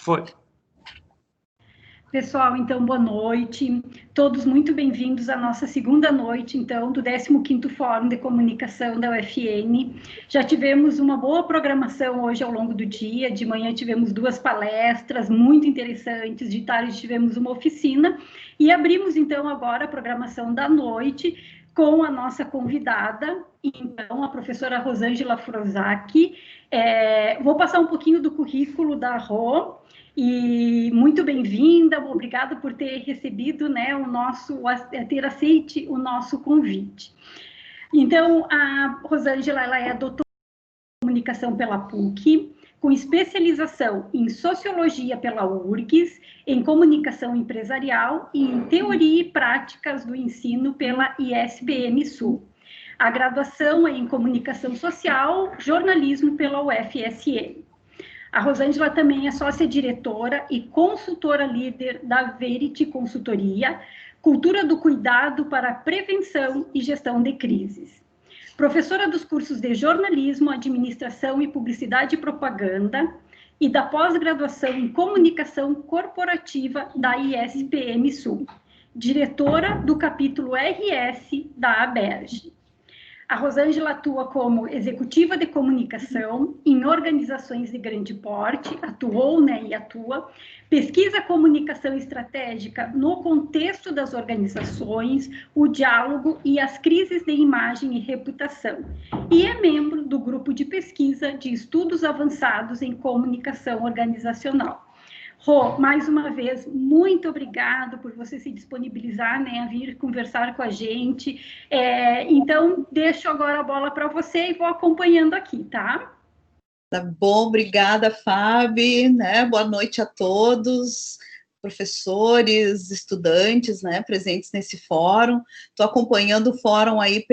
Foi. Pessoal, então, boa noite. Todos muito bem-vindos à nossa segunda noite, então, do 15º Fórum de Comunicação da UFN. Já tivemos uma boa programação hoje ao longo do dia. De manhã tivemos 2 palestras muito interessantes, de tarde tivemos uma oficina. E abrimos, então, agora a programação da noite com a nossa convidada, então, a professora Rosângela Frozak. Vou passar um pouquinho do currículo da Rô. E muito bem-vinda, obrigada por ter recebido, né, ter aceite o nosso convite. Então, a Rosângela, ela é doutora em comunicação pela PUC, com especialização em sociologia pela URGS, em comunicação empresarial e em teoria e práticas do ensino pela ISBM Sul. A graduação é em comunicação social, jornalismo pela UFSM. A Rosângela também é sócia-diretora e consultora líder da Verity Consultoria, Cultura do Cuidado para a Prevenção e Gestão de Crises. Professora dos cursos de Jornalismo, Administração e Publicidade e Propaganda e da pós-graduação em Comunicação Corporativa da ISPM Sul. Diretora do capítulo RS da ABERJ. A Rosângela atua como executiva de comunicação em organizações de grande porte, atuou, né, e atua, pesquisa comunicação estratégica no contexto das organizações, o diálogo e as crises de imagem e reputação, e é membro do grupo de pesquisa de estudos avançados em comunicação organizacional. Rô, mais uma vez, muito obrigado por você se disponibilizar, né, a vir conversar com a gente. Então, deixo agora a bola para você e vou acompanhando aqui, tá? Tá bom, obrigada, Fábio, né? Boa noite a todos, professores, estudantes, né, presentes nesse fórum. Estou acompanhando o fórum aí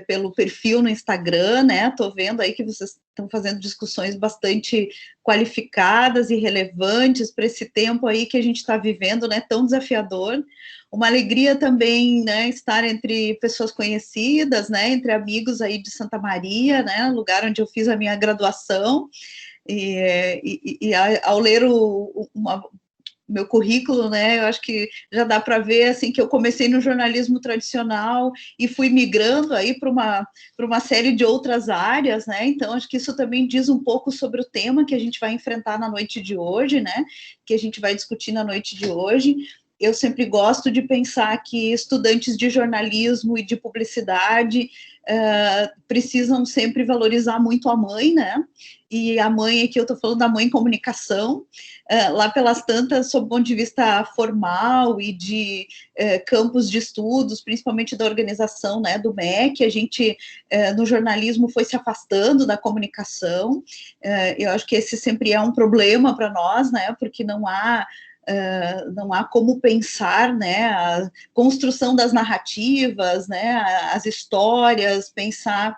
pelo perfil no Instagram, né? Estou vendo aí que vocês estão fazendo discussões bastante qualificadas e relevantes para esse tempo aí que a gente está vivendo, né? Tão desafiador. Uma alegria também, né, estar entre pessoas conhecidas, né, entre amigos aí de Santa Maria, né, lugar onde eu fiz a minha graduação, e ao ler meu currículo, né, eu acho que já dá para ver, assim, que eu comecei no jornalismo tradicional e fui migrando aí para uma série de outras áreas, né, então acho que isso também diz um pouco sobre o tema que a gente vai enfrentar na noite de hoje, né, que a gente vai discutir na noite de hoje. Eu sempre gosto de pensar que estudantes de jornalismo e de publicidade precisam sempre valorizar muito a mãe, né? E a mãe, aqui eu estou falando da mãe comunicação, lá pelas tantas, sob o ponto de vista formal e de campos de estudos, principalmente da organização, né, do MEC, a gente, no jornalismo, foi se afastando da comunicação. Eu acho que esse sempre é um problema para nós, né? Porque não há como pensar, né, a construção das narrativas, né, as histórias, pensar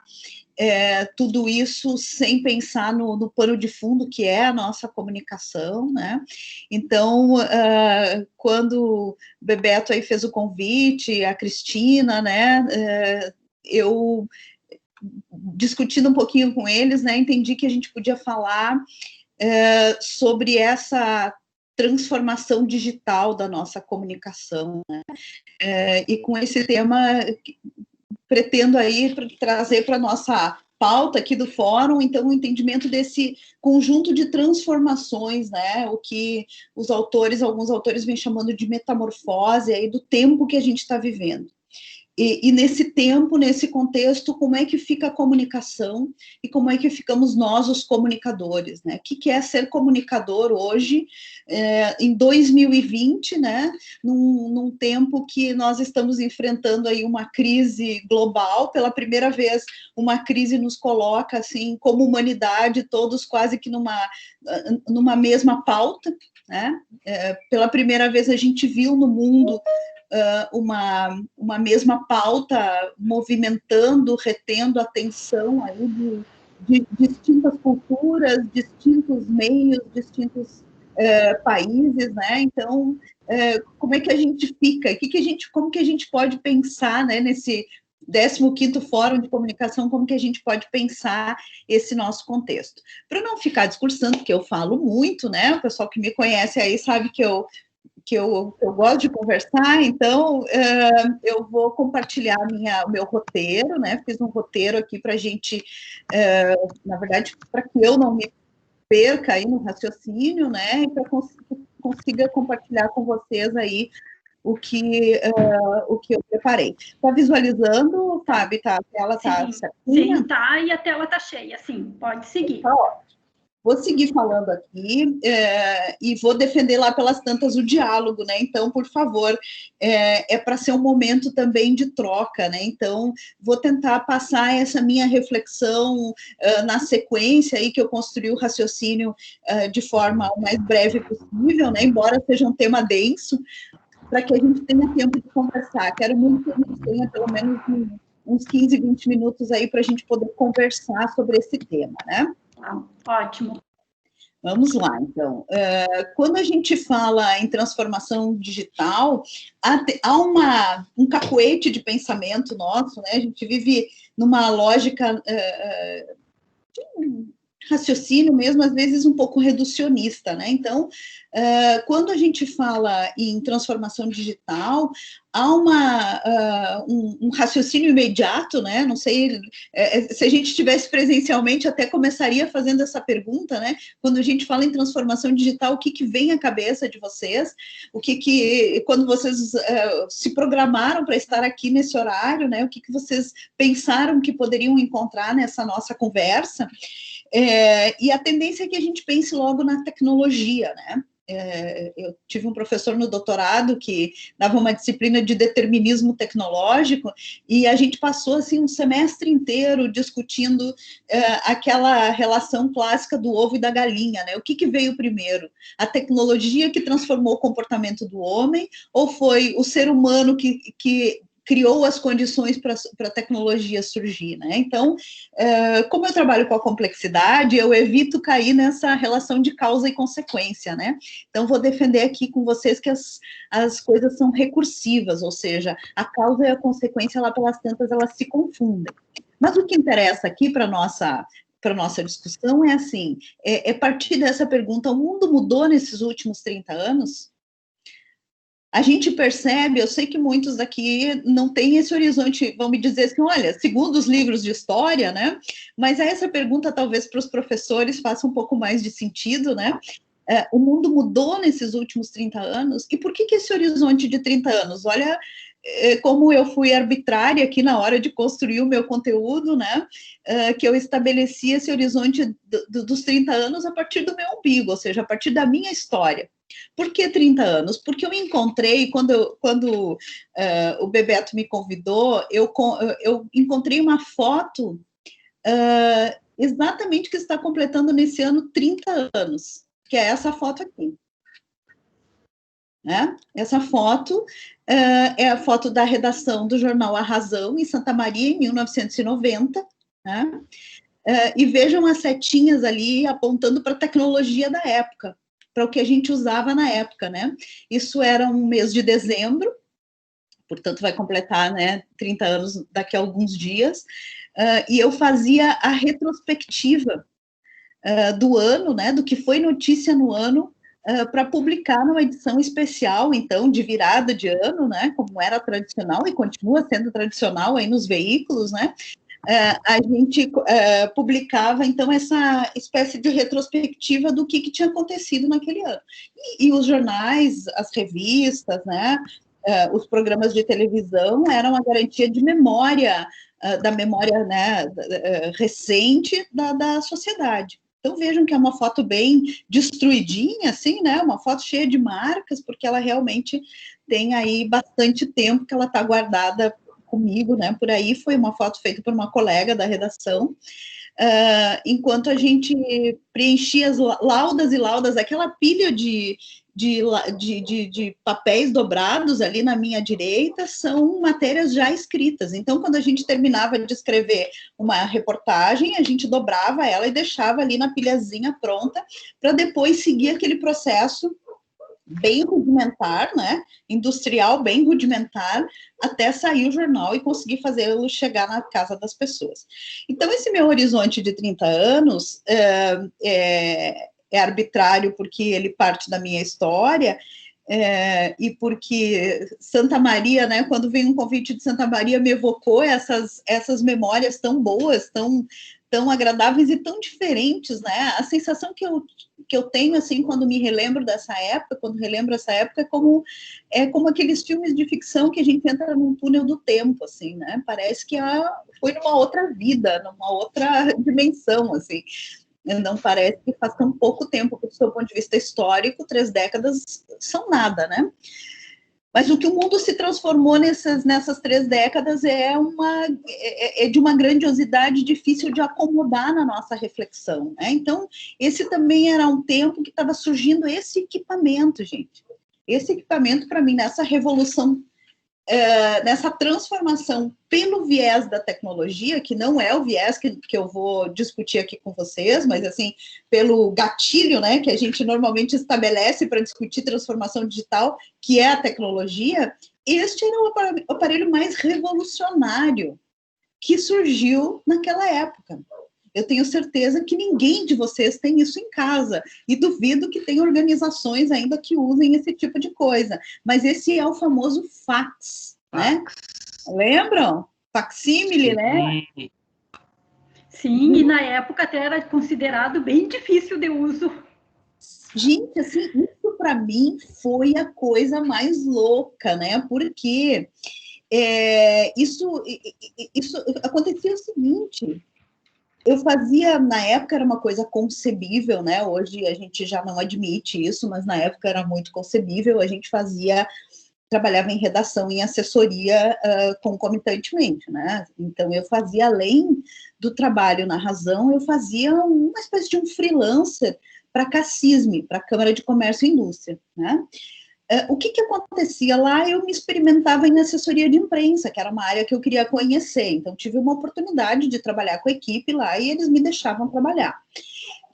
tudo isso sem pensar no pano de fundo que é a nossa comunicação, né? Então, quando o Bebeto aí fez o convite, a Cristina, né, eu discutindo um pouquinho com eles, né, entendi que a gente podia falar sobre essa transformação digital da nossa comunicação, né? E com esse tema, pretendo aí trazer para a nossa pauta aqui do fórum, então, o entendimento desse conjunto de transformações, né, o que alguns autores vêm chamando de metamorfose aí do tempo que a gente está vivendo. E nesse tempo, nesse contexto, como é que fica a comunicação e como é que ficamos nós, os comunicadores, né? O que é ser comunicador hoje, em 2020, né? Num tempo que nós estamos enfrentando aí uma crise global, pela primeira vez uma crise nos coloca, assim, como humanidade, todos quase que numa mesma pauta, né? Pela primeira vez a gente viu no mundo uma mesma pauta movimentando, retendo a atenção aí de distintas culturas, distintos meios, distintos países, né? Então, como é que a gente fica? Como que a gente pode pensar, né, nesse 15º Fórum de Comunicação, como que a gente pode pensar esse nosso contexto. Para não ficar discursando, porque eu falo muito, né? O pessoal que me conhece aí sabe que eu gosto de conversar, então eu vou compartilhar o meu roteiro, né? Fiz um roteiro aqui para a gente, na verdade, para que eu não me perca aí no raciocínio, né? E para consiga compartilhar com vocês aí o que eu preparei. Está visualizando, Fábio? A tela está certinha? Sim, tá, e a tela está cheia, sim, pode seguir. Tá ótimo. Vou seguir falando aqui e vou defender lá pelas tantas o diálogo, né? Então, por favor, é para ser um momento também de troca, né? Então, vou tentar passar essa minha reflexão na sequência aí que eu construí o raciocínio de forma o mais breve possível, né? Embora seja um tema denso, para que a gente tenha tempo de conversar. Quero muito que a gente tenha pelo menos uns 15, 20 minutos aí para a gente poder conversar sobre esse tema, né? Ótimo. Vamos lá, então. Quando a gente fala em transformação digital, há um cacoete de pensamento nosso, né? A gente vive numa lógica de raciocínio mesmo, às vezes um pouco reducionista, né? Então, quando a gente fala em transformação digital, há um raciocínio imediato, né? Não sei, se a gente estivesse presencialmente, até começaria fazendo essa pergunta, né? Quando a gente fala em transformação digital, o que vem à cabeça de vocês? Quando vocês se programaram para estar aqui nesse horário, né? O que vocês pensaram que poderiam encontrar nessa nossa conversa? E a tendência é que a gente pense logo na tecnologia, né? Eu tive um professor no doutorado que dava uma disciplina de determinismo tecnológico e a gente passou assim um semestre inteiro discutindo aquela relação clássica do ovo e da galinha, né? O que veio primeiro? A tecnologia que transformou o comportamento do homem ou foi o ser humano que criou as condições para a tecnologia surgir, né? Então, como eu trabalho com a complexidade, eu evito cair nessa relação de causa e consequência, né? Então, vou defender aqui com vocês que as coisas são recursivas, ou seja, a causa e a consequência, lá pelas tantas, elas se confundem. Mas o que interessa aqui para a nossa discussão é assim, partir dessa pergunta, o mundo mudou nesses últimos 30 anos? A gente percebe, eu sei que muitos daqui não têm esse horizonte, vão me dizer assim, olha, segundo os livros de história, né? Mas essa pergunta talvez para os professores faça um pouco mais de sentido, né? O mundo mudou nesses últimos 30 anos, e por que esse horizonte de 30 anos? Olha como eu fui arbitrária aqui na hora de construir o meu conteúdo, né? Que eu estabeleci esse horizonte dos 30 anos a partir do meu umbigo, ou seja, a partir da minha história. Por que 30 anos? Porque eu encontrei, quando o Bebeto me convidou, eu encontrei uma foto exatamente que está completando nesse ano 30 anos, que é essa foto aqui. Né? Essa foto é a foto da redação do jornal A Razão, em Santa Maria, em 1990, né? E vejam as setinhas ali apontando para a tecnologia da época, para o que a gente usava na época, né? Isso era um mês de dezembro, portanto vai completar, né, 30 anos daqui a alguns dias, e eu fazia a retrospectiva do ano, né, do que foi notícia no ano, para publicar numa edição especial, então, de virada de ano, né, como era tradicional e continua sendo tradicional aí nos veículos, né, a gente publicava, então, essa espécie de retrospectiva do que tinha acontecido naquele ano. E os jornais, as revistas, né, os programas de televisão eram a garantia de memória, da memória, né, recente da sociedade. Então, vejam que é uma foto bem destruidinha, assim, né, uma foto cheia de marcas, porque ela realmente tem aí bastante tempo que ela está guardada comigo, né, por aí. Foi uma foto feita por uma colega da redação, enquanto a gente preenchia as laudas e laudas, aquela pilha de papéis dobrados ali na minha direita são matérias já escritas. Então, quando a gente terminava de escrever uma reportagem, a gente dobrava ela e deixava ali na pilhazinha pronta para depois seguir aquele processo bem rudimentar, né, industrial, bem rudimentar, até sair o jornal e conseguir fazê-lo chegar na casa das pessoas. Então, esse meu horizonte de 30 anos é arbitrário, porque ele parte da minha história, e porque Santa Maria, né, quando veio um convite de Santa Maria, me evocou essas memórias tão boas, tão agradáveis e tão diferentes, né? A sensação que eu tenho, assim, quando me relembro dessa época, quando relembro essa época, é como aqueles filmes de ficção que a gente entra num túnel do tempo, assim, né? Parece que foi numa outra vida, numa outra dimensão, assim. Não parece que faz tão pouco tempo, do seu ponto de vista histórico, 3 décadas são nada, né? Mas o que o mundo se transformou nessas 3 décadas é de uma grandiosidade difícil de acomodar na nossa reflexão, né? Então, esse também era um tempo que estava surgindo esse equipamento, gente. Esse equipamento, para mim, nessa revolução, nessa transformação pelo viés da tecnologia, que não é o viés que eu vou discutir aqui com vocês, mas, assim, pelo gatilho, né, que a gente normalmente estabelece para discutir transformação digital, que é a tecnologia, este era o aparelho mais revolucionário que surgiu naquela época. Eu tenho certeza que ninguém de vocês tem isso em casa, e duvido que tenha organizações ainda que usem esse tipo de coisa, mas esse é o famoso fax, né? Lembram? Facsímile, né? Sim, e na época até era considerado bem difícil de uso. Gente, assim, isso para mim foi a coisa mais louca, né? Porque isso acontecia o seguinte: eu fazia, na época era uma coisa concebível, né? Hoje a gente já não admite isso, mas na época era muito concebível. A gente trabalhava em redação, em assessoria concomitantemente, né? Então eu fazia, além do trabalho na Razão, eu fazia uma espécie de um freelancer para a CACISM, para a Câmara de Comércio e Indústria, né? O que acontecia lá? Eu me experimentava em assessoria de imprensa, que era uma área que eu queria conhecer. Então, tive uma oportunidade de trabalhar com a equipe lá e eles me deixavam trabalhar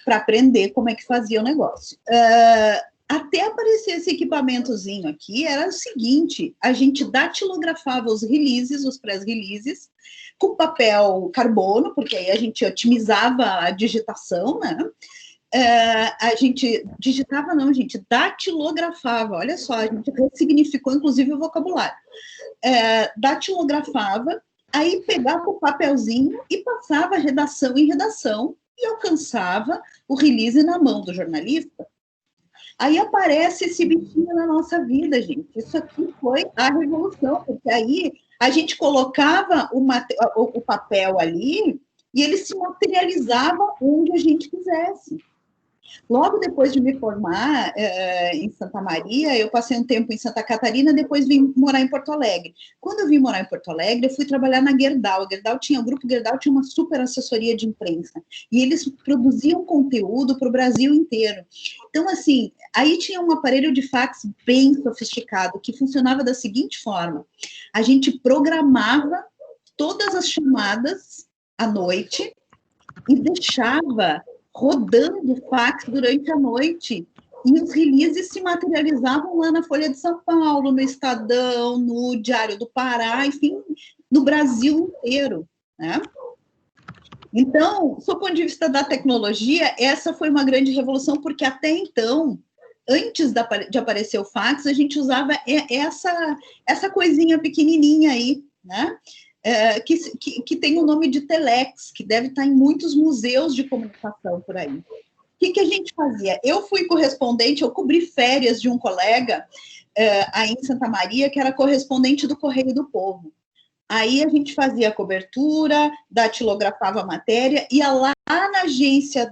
para aprender como é que fazia o negócio. Até aparecer esse equipamentozinho aqui, era o seguinte: a gente datilografava os releases, os press-releases, com papel carbono, porque aí a gente otimizava a digitação, né? A gente digitava, não, a gente datilografava, olha só, a gente ressignificou, inclusive, o vocabulário. Datilografava, aí pegava o papelzinho e passava redação em redação e alcançava o release na mão do jornalista. Aí aparece esse bichinho na nossa vida, gente. Isso aqui foi a revolução, porque aí a gente colocava o papel ali e ele se materializava onde a gente quisesse. Logo depois de me formar em Santa Maria, eu passei um tempo em Santa Catarina, depois vim morar em Porto Alegre. Quando eu vim morar em Porto Alegre, eu fui trabalhar na Gerdau. O Grupo Gerdau tinha uma super assessoria de imprensa, e eles produziam conteúdo para o Brasil inteiro. Então, assim, aí tinha um aparelho de fax bem sofisticado, que funcionava da seguinte forma: a gente programava todas as chamadas à noite e deixava rodando fax durante a noite, e os releases se materializavam lá na Folha de São Paulo, no Estadão, no Diário do Pará, enfim, no Brasil inteiro, né? Então, do ponto de vista da tecnologia, essa foi uma grande revolução, porque até então, antes de aparecer o fax, a gente usava essa coisinha pequenininha aí, né? Que tem o nome de telex, que deve estar em muitos museus de comunicação por aí. O que a gente fazia? Eu fui correspondente, eu cobri férias de um colega aí em Santa Maria, que era correspondente do Correio do Povo. Aí a gente fazia a cobertura, datilografava a matéria, ia lá na agência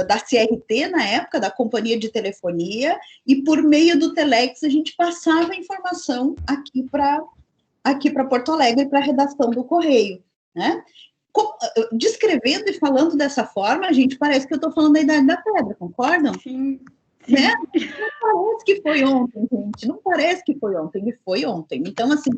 da CRT, na época, da Companhia de Telefonia, e por meio do telex a gente passava a informação aqui para Porto Alegre, para a redação do Correio, né? Descrevendo e falando dessa forma, a gente parece que eu estou falando da Idade da Pedra, concordam? Sim. Né? Não parece que foi ontem, gente, não parece que foi ontem, e foi ontem. Então, assim,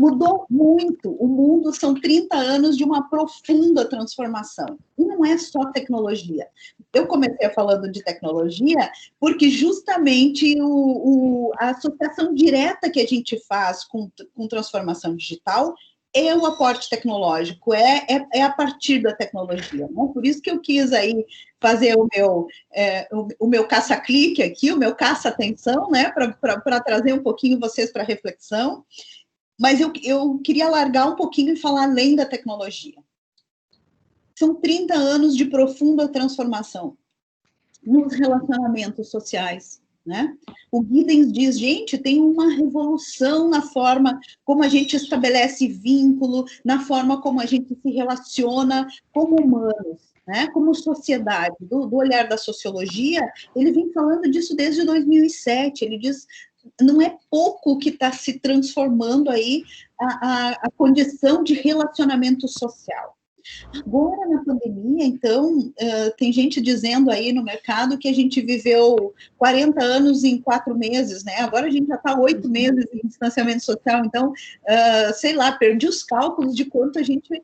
Mudou muito o mundo, são 30 anos de uma profunda transformação. E não é só tecnologia. Eu comecei falando de tecnologia porque justamente a associação direta que a gente faz com transformação digital é o aporte tecnológico, é a partir da tecnologia. Né? Por isso que eu quis aí fazer o meu caça-clique aqui, o meu caça-atenção, né? Para trazer um pouquinho vocês para reflexão. Mas eu queria alargar um pouquinho e falar além da tecnologia. São 30 anos de profunda transformação nos relacionamentos sociais, né? O Giddens diz, gente, tem uma revolução na forma como a gente estabelece vínculo, na forma como a gente se relaciona como humanos, né? Como sociedade. Do olhar da sociologia, ele vem falando disso desde 2007, ele diz... Não é pouco que está se transformando aí a condição de relacionamento social. Agora, na pandemia, então, tem gente dizendo aí no mercado que a gente viveu 40 anos em 4 meses, né? Agora a gente já está 8 meses em distanciamento social, então, sei lá, perdi os cálculos de quanto a gente...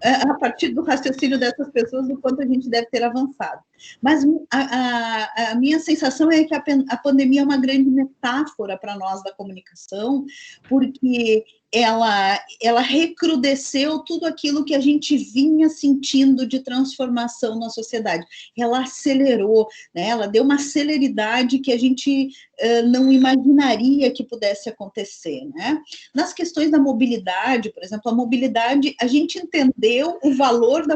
a partir do raciocínio dessas pessoas, do quanto a gente deve ter avançado. Mas a minha sensação é que a pandemia é uma grande metáfora para nós da comunicação, porque ela recrudesceu tudo aquilo que a gente vinha sentindo de transformação na sociedade. Ela acelerou, né? Ela deu uma celeridade que a gente não imaginaria que pudesse acontecer, né? Nas questões da mobilidade, por exemplo, a mobilidade, a gente entendeu o valor da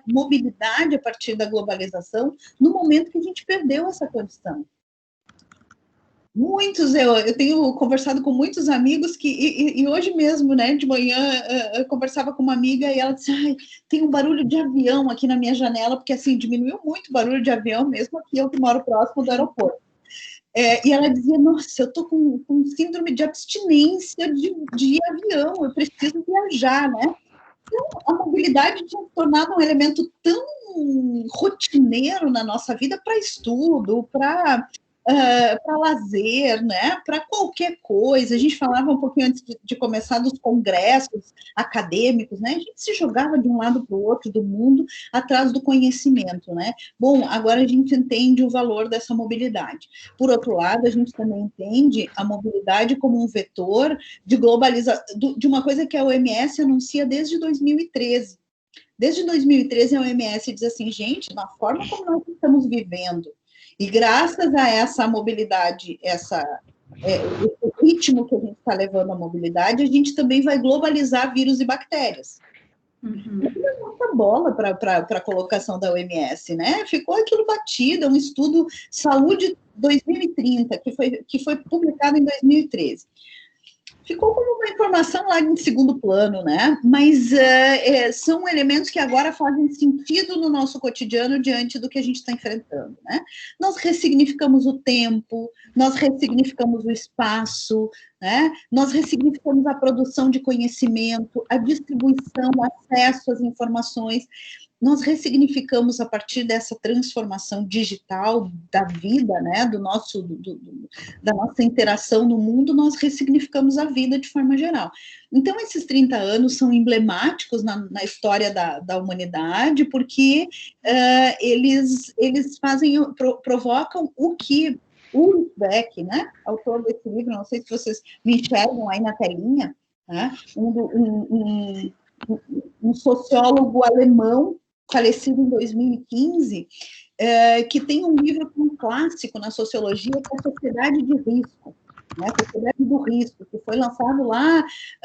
mobilidade a partir da globalização no momento que a gente perdeu essa condição. Muitos, eu tenho conversado com muitos amigos e hoje mesmo, né, de manhã, eu conversava com uma amiga e ela disse, ai, tem um barulho de avião aqui na minha janela, porque assim, diminuiu muito o barulho de avião, mesmo aqui, eu que moro próximo do aeroporto. E ela dizia, nossa, eu tô com síndrome de abstinência de avião, eu preciso viajar, né? Então, a mobilidade tinha se tornado um elemento tão rotineiro na nossa vida para estudo, para lazer, né? Para qualquer coisa. A gente falava um pouquinho antes de começar dos congressos acadêmicos, né? A gente se jogava de um lado para o outro do mundo atrás do conhecimento, né? Bom, agora a gente entende o valor dessa mobilidade. Por outro lado, a gente também entende a mobilidade como um vetor de globalização, de uma coisa que a OMS anuncia desde 2013. Desde 2013, a OMS diz assim, gente, na forma como nós estamos vivendo, e graças a essa mobilidade, o ritmo que a gente está levando à mobilidade, a gente também vai globalizar vírus e bactérias. Uhum. Não muita bola para a colocação da OMS, né? Ficou aquilo batido, um estudo Saúde 2030, que foi publicado em 2013. Ficou como uma informação lá em segundo plano, né? Mas são elementos que agora fazem sentido no nosso cotidiano diante do que a gente está enfrentando, né? Nós ressignificamos o tempo, nós ressignificamos o espaço, né? Nós ressignificamos a produção de conhecimento, a distribuição, o acesso às informações. Nós ressignificamos a partir dessa transformação digital da vida, né, da nossa interação no mundo, nós ressignificamos a vida de forma geral. Então, esses 30 anos são emblemáticos na história da humanidade, porque eles provocam o que Ulrich Beck, né, autor desse livro, não sei se vocês me enxergam aí na telinha, né, um sociólogo alemão, falecido em 2015, que tem um livro um clássico na sociologia, que é a Sociedade de Risco, né? Sociedade do Risco, que foi lançado lá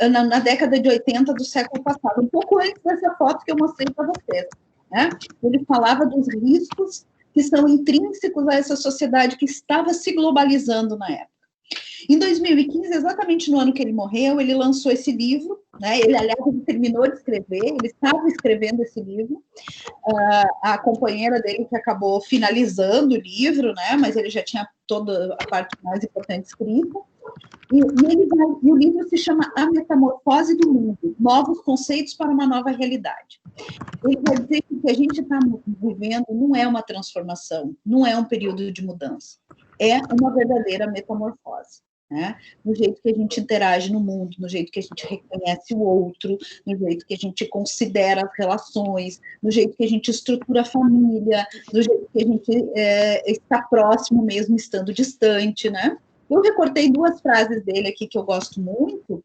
na década de 80 do século passado, um pouco antes dessa foto que eu mostrei para vocês, né? Ele falava dos riscos que são intrínsecos a essa sociedade que estava se globalizando na época. Em 2015, exatamente no ano que ele morreu, ele lançou esse livro, né? Ele, aliás, ele terminou de escrever, ele estava escrevendo esse livro, a companheira dele que acabou finalizando o livro, né? Mas ele já tinha toda a parte mais importante escrita, e o livro se chama A Metamorfose do Mundo, Novos Conceitos para uma Nova Realidade. Ele vai dizer que o que a gente está vivendo não é uma transformação, não é um período de mudança, é uma verdadeira metamorfose. né? No jeito que a gente interage no mundo, no jeito que a gente reconhece o outro, no jeito que a gente considera as relações, no jeito que a gente estrutura a família, no jeito que a gente está próximo mesmo estando distante, né? Eu recortei 2 frases dele aqui que eu gosto muito,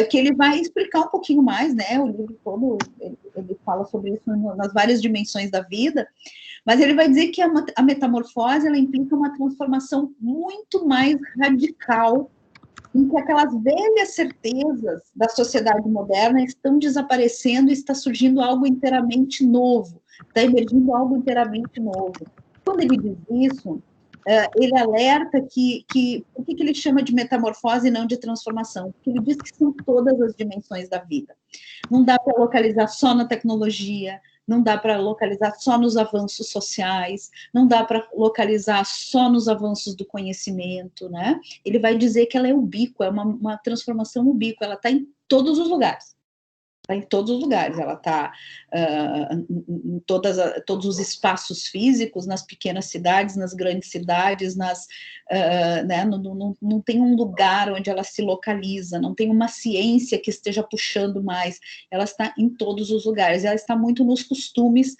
que ele vai explicar um pouquinho mais, né? O livro todo, ele fala sobre isso nas várias dimensões da vida, mas ele vai dizer que a metamorfose, ela implica uma transformação muito mais radical, em que aquelas velhas certezas da sociedade moderna estão desaparecendo e está surgindo algo inteiramente novo, está emergindo algo inteiramente novo. Quando ele diz isso, ele alerta por que ele chama de metamorfose e não de transformação? Porque ele diz que são todas as dimensões da vida. Não dá para localizar só na tecnologia, não dá para localizar só nos avanços sociais, não dá para localizar só nos avanços do conhecimento, né? Ele vai dizer que ela é ubíqua, é uma transformação ubíqua, ela está em todos os lugares. Está em todos os lugares, ela está em todos os espaços físicos, nas pequenas cidades, nas grandes cidades, né, não tem um lugar onde ela se localiza, não tem uma ciência que esteja puxando mais, ela está em todos os lugares, ela está muito nos costumes,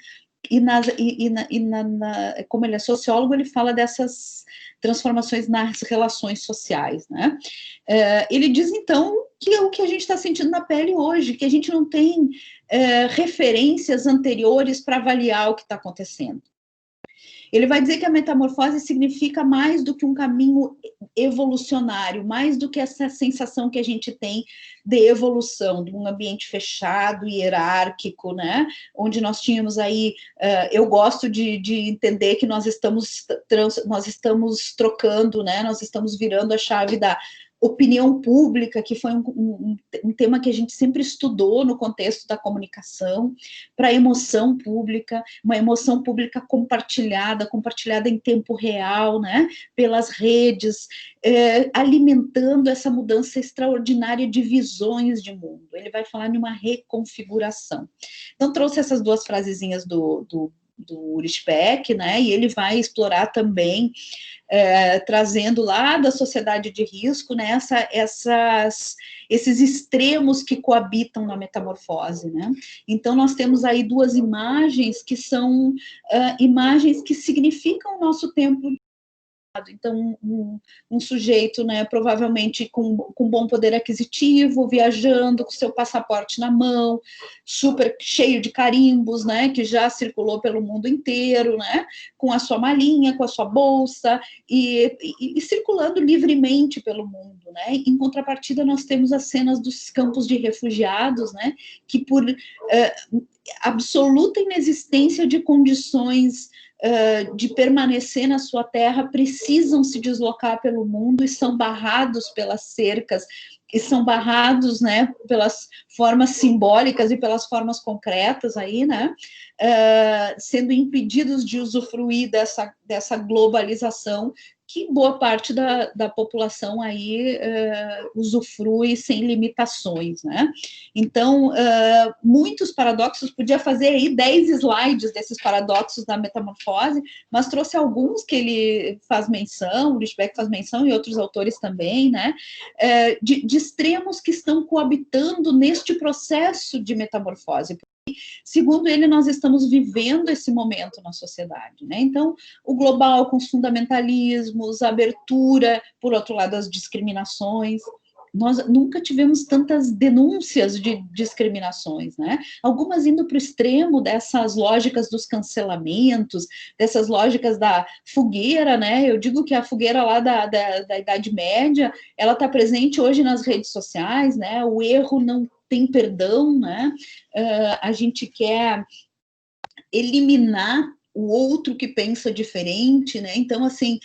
como ele é sociólogo, ele fala dessas transformações nas relações sociais, né? Ele diz, então, que é o que a gente está sentindo na pele hoje, que a gente não tem referências anteriores para avaliar o que está acontecendo. Ele vai dizer que a metamorfose significa mais do que um caminho evolucionário, mais do que essa sensação que a gente tem de evolução, de um ambiente fechado, hierárquico, né? Onde nós tínhamos aí, eu gosto de entender que nós estamos trocando, né? Nós estamos virando a chave da opinião pública, que foi um tema que a gente sempre estudou no contexto da comunicação, para a emoção pública, uma emoção pública compartilhada em tempo real, né, pelas redes, alimentando essa mudança extraordinária de visões de mundo. Ele vai falar de uma reconfiguração. Então, trouxe essas 2 frasezinhas do Ulrich Beck, né, e ele vai explorar também, trazendo lá da sociedade de risco, né, esses extremos que coabitam na metamorfose, né. Então, nós temos aí 2 imagens que são imagens que significam o nosso tempo. Então, um sujeito, né, provavelmente com bom poder aquisitivo, viajando com seu passaporte na mão, super cheio de carimbos, né, que já circulou pelo mundo inteiro, né, com a sua malinha, com a sua bolsa, e circulando livremente pelo mundo, né. Em contrapartida, nós temos as cenas dos campos de refugiados, né, que por absoluta inexistência de condições de permanecer na sua terra, precisam se deslocar pelo mundo e são barrados pelas cercas, e são barrados, né, pelas formas simbólicas e pelas formas concretas aí, né, sendo impedidos de usufruir dessa globalização que boa parte da população aí usufrui sem limitações, né? Então, muitos paradoxos, podia fazer aí 10 slides desses paradoxos da metamorfose, mas trouxe alguns que ele faz menção, o Ulrich Beck faz menção e outros autores também, né? De extremos que estão coabitando neste processo de metamorfose. Segundo ele, nós estamos vivendo esse momento na sociedade, né? Então, o global com os fundamentalismos, a abertura, por outro lado, as discriminações. Nós nunca tivemos tantas denúncias de discriminações, né? Algumas indo para o extremo dessas lógicas dos cancelamentos, dessas lógicas da fogueira, né? Eu digo que a fogueira lá da Idade Média, ela está presente hoje nas redes sociais, né? O erro não tem perdão, né? A gente quer eliminar o outro que pensa diferente, né? Então, assim,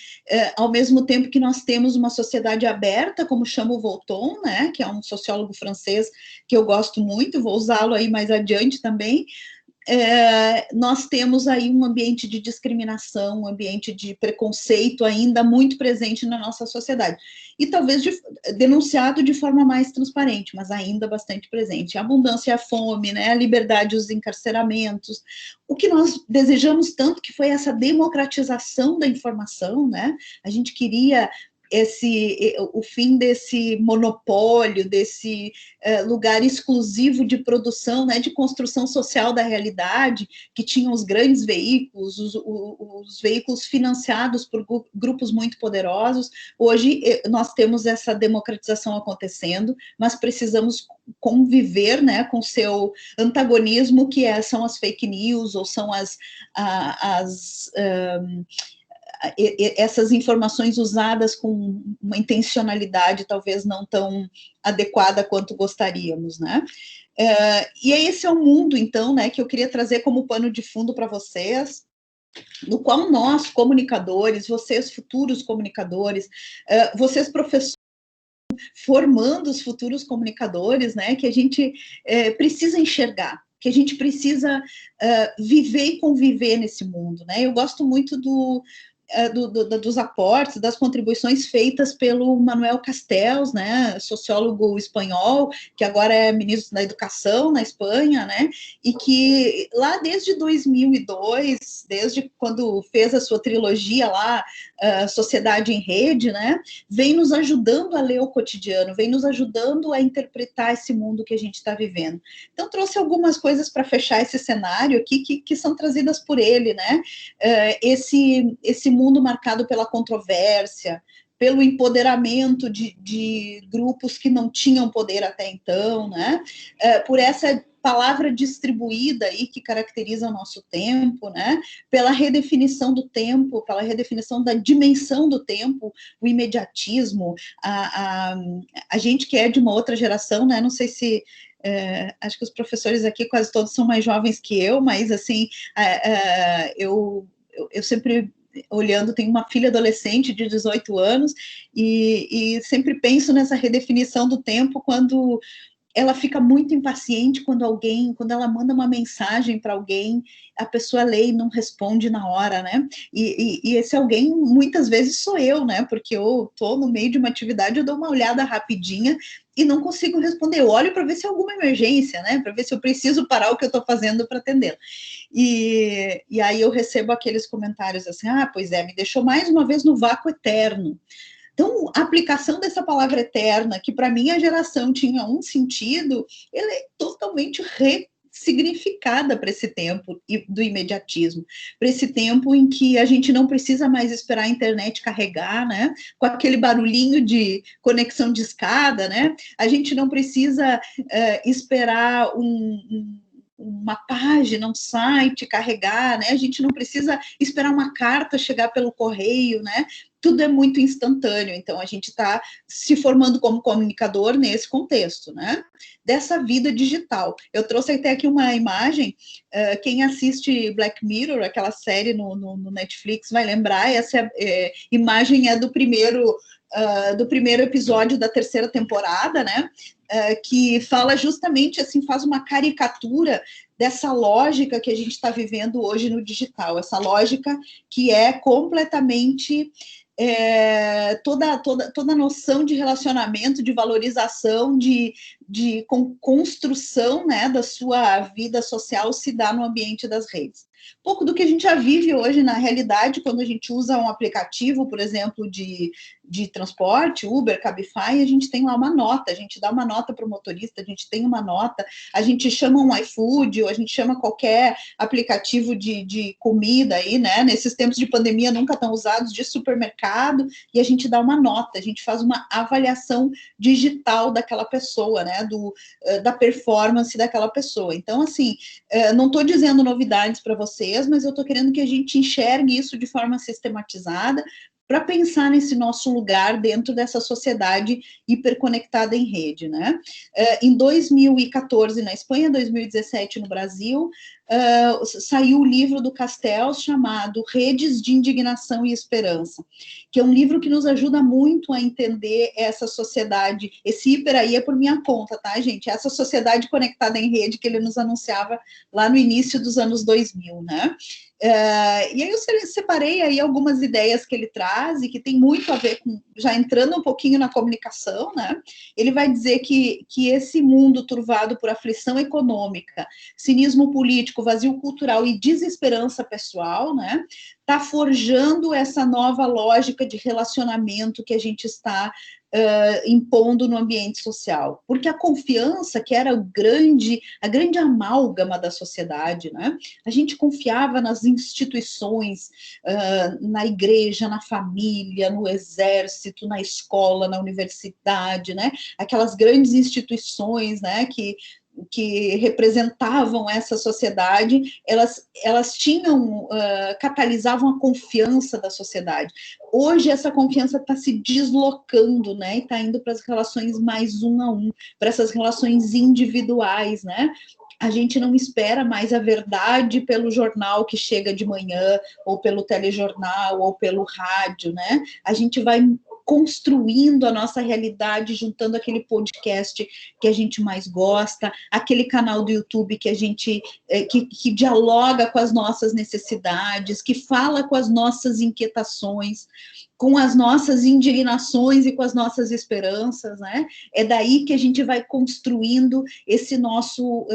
ao mesmo tempo que nós temos uma sociedade aberta, como chama o Volton, né? Que é um sociólogo francês que eu gosto muito, vou usá-lo aí mais adiante também. Nós temos aí um ambiente de discriminação, um ambiente de preconceito ainda muito presente na nossa sociedade. E talvez denunciado de forma mais transparente, mas ainda bastante presente. A abundância e a fome, né, a liberdade e os encarceramentos. O que nós desejamos tanto, que foi essa democratização da informação, né? A gente queria o fim desse monopólio, desse lugar exclusivo de produção, né, de construção social da realidade, que tinham os grandes veículos, os veículos financiados por grupos muito poderosos. Hoje nós temos essa democratização acontecendo, mas precisamos conviver, né, com seu antagonismo, que são as fake news, ou são essas informações usadas com uma intencionalidade talvez não tão adequada quanto gostaríamos, né? E esse é o mundo, então, né, que eu queria trazer como pano de fundo para vocês, no qual nós, comunicadores, vocês, futuros comunicadores, vocês, professores, formando os futuros comunicadores, né, que a gente precisa enxergar, que a gente precisa viver e conviver nesse mundo, né? Eu gosto muito dos aportes, das contribuições feitas pelo Manuel Castells, né, sociólogo espanhol, que agora é ministro da Educação na Espanha, né, e que lá desde 2002, desde quando fez a sua trilogia lá, Sociedade em Rede, né, vem nos ajudando a ler o cotidiano, vem nos ajudando a interpretar esse mundo que a gente está vivendo. Então, trouxe algumas coisas para fechar esse cenário aqui, que são trazidas por ele, né, esse mundo marcado pela controvérsia, pelo empoderamento de grupos que não tinham poder até então, né? Por essa palavra distribuída aí que caracteriza o nosso tempo, né? Pela redefinição do tempo, pela redefinição da dimensão do tempo, o imediatismo, a gente que é de uma outra geração, né? Não sei se acho que os professores aqui quase todos são mais jovens que eu, mas assim, eu sempre olhando, tenho uma filha adolescente de 18 anos e sempre penso nessa redefinição do tempo quando ela fica muito impaciente quando ela manda uma mensagem para alguém, a pessoa lê e não responde na hora, né? E esse alguém, muitas vezes, sou eu, né? Porque eu estou no meio de uma atividade, eu dou uma olhada rapidinha e não consigo responder. Eu olho para ver se é alguma emergência, né? Para ver se eu preciso parar o que eu estou fazendo para atendê-la. E aí eu recebo aqueles comentários assim, pois é, me deixou mais uma vez no vácuo eterno. Então, a aplicação dessa palavra eterna, que para minha geração tinha um sentido, ela é totalmente ressignificada para esse tempo do imediatismo, para esse tempo em que a gente não precisa mais esperar a internet carregar, né, com aquele barulhinho de conexão de escada, né, a gente não precisa esperar uma página, um site carregar, né? A gente não precisa esperar uma carta chegar pelo correio, né? Tudo é muito instantâneo, então a gente está se formando como comunicador nesse contexto, né? Dessa vida digital. Eu trouxe até aqui uma imagem, quem assiste Black Mirror, aquela série no Netflix, vai lembrar, essa imagem é do primeiro episódio da terceira temporada, né? Que fala justamente assim, faz uma caricatura dessa lógica que a gente está vivendo hoje no digital, essa lógica que é completamente toda a noção de relacionamento, de valorização, de construção, né, da sua vida social se dá no ambiente das redes. Pouco do que a gente já vive hoje na realidade, quando a gente usa um aplicativo, por exemplo, de transporte, Uber, Cabify, a gente tem lá uma nota, a gente dá uma nota para o motorista, a gente tem uma nota, a gente chama um iFood, ou a gente chama qualquer aplicativo de comida aí, né, nesses tempos de pandemia nunca tão usados, de supermercado, e a gente dá uma nota, a gente faz uma avaliação digital daquela pessoa, né, da performance daquela pessoa. Então, assim, não estou dizendo novidades para vocês, mas eu estou querendo que a gente enxergue isso de forma sistematizada para pensar nesse nosso lugar dentro dessa sociedade hiperconectada em rede, né? Em 2014 na Espanha, 2017 no Brasil, saiu o livro do Castells chamado Redes de Indignação e Esperança, que é um livro que nos ajuda muito a entender essa sociedade, esse hiper aí é por minha conta, tá, gente? Essa sociedade conectada em rede que ele nos anunciava lá no início dos anos 2000, né? E aí eu separei aí algumas ideias que ele traz e que tem muito a ver com, já entrando um pouquinho na comunicação, né? Ele vai dizer que esse mundo turvado por aflição econômica, cinismo político, político, vazio cultural e desesperança pessoal, né? Está forjando essa nova lógica de relacionamento que a gente está impondo no ambiente social, porque a confiança, que era a grande amálgama da sociedade, né? A gente confiava nas instituições, na igreja, na família, no exército, na escola, na universidade, né? Aquelas grandes instituições, né, que representavam essa sociedade, elas tinham, catalisavam a confiança da sociedade. Hoje essa confiança está se deslocando, né, e está indo para as relações mais um a um, para essas relações individuais, né? A gente não espera mais a verdade pelo jornal que chega de manhã, ou pelo telejornal, ou pelo rádio, né? A gente vai construindo a nossa realidade, juntando aquele podcast que a gente mais gosta, aquele canal do YouTube que a gente que dialoga com as nossas necessidades, que fala com as nossas inquietações, com as nossas indignações e com as nossas esperanças, né? É daí que a gente vai construindo esse nosso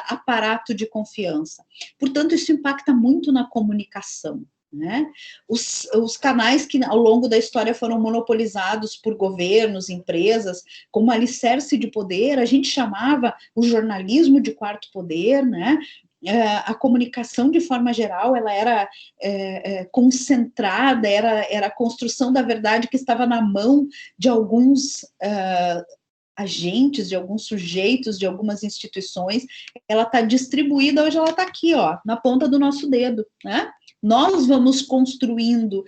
aparato de confiança. Portanto, isso impacta muito na comunicação, né? Os canais que ao longo da história foram monopolizados por governos, empresas, como alicerce de poder, a gente chamava o jornalismo de quarto poder, né? A comunicação, de forma geral, ela era concentrada, era a construção da verdade que estava na mão de alguns agentes, de alguns sujeitos, de algumas instituições. Ela está distribuída, hoje ela está aqui, ó, na ponta do nosso dedo, né? Nós vamos construindo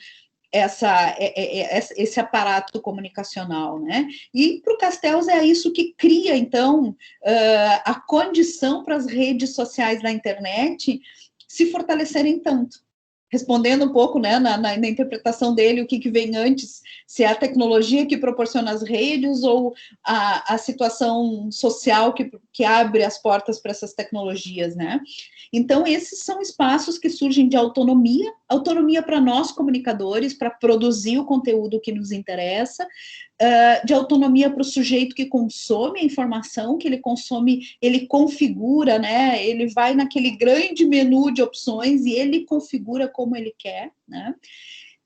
esse aparato comunicacional, né? E para o Castells é isso que cria, então, a condição para as redes sociais da internet se fortalecerem tanto. Respondendo um pouco, né, na interpretação dele, o que vem antes, se é a tecnologia que proporciona as redes ou a situação social que abre as portas para essas tecnologias, né? Então, esses são espaços que surgem de autonomia para nós comunicadores, para produzir o conteúdo que nos interessa, de autonomia para o sujeito que consome a informação, que ele consome, ele configura, né? Ele vai naquele grande menu de opções e ele configura como ele quer, né?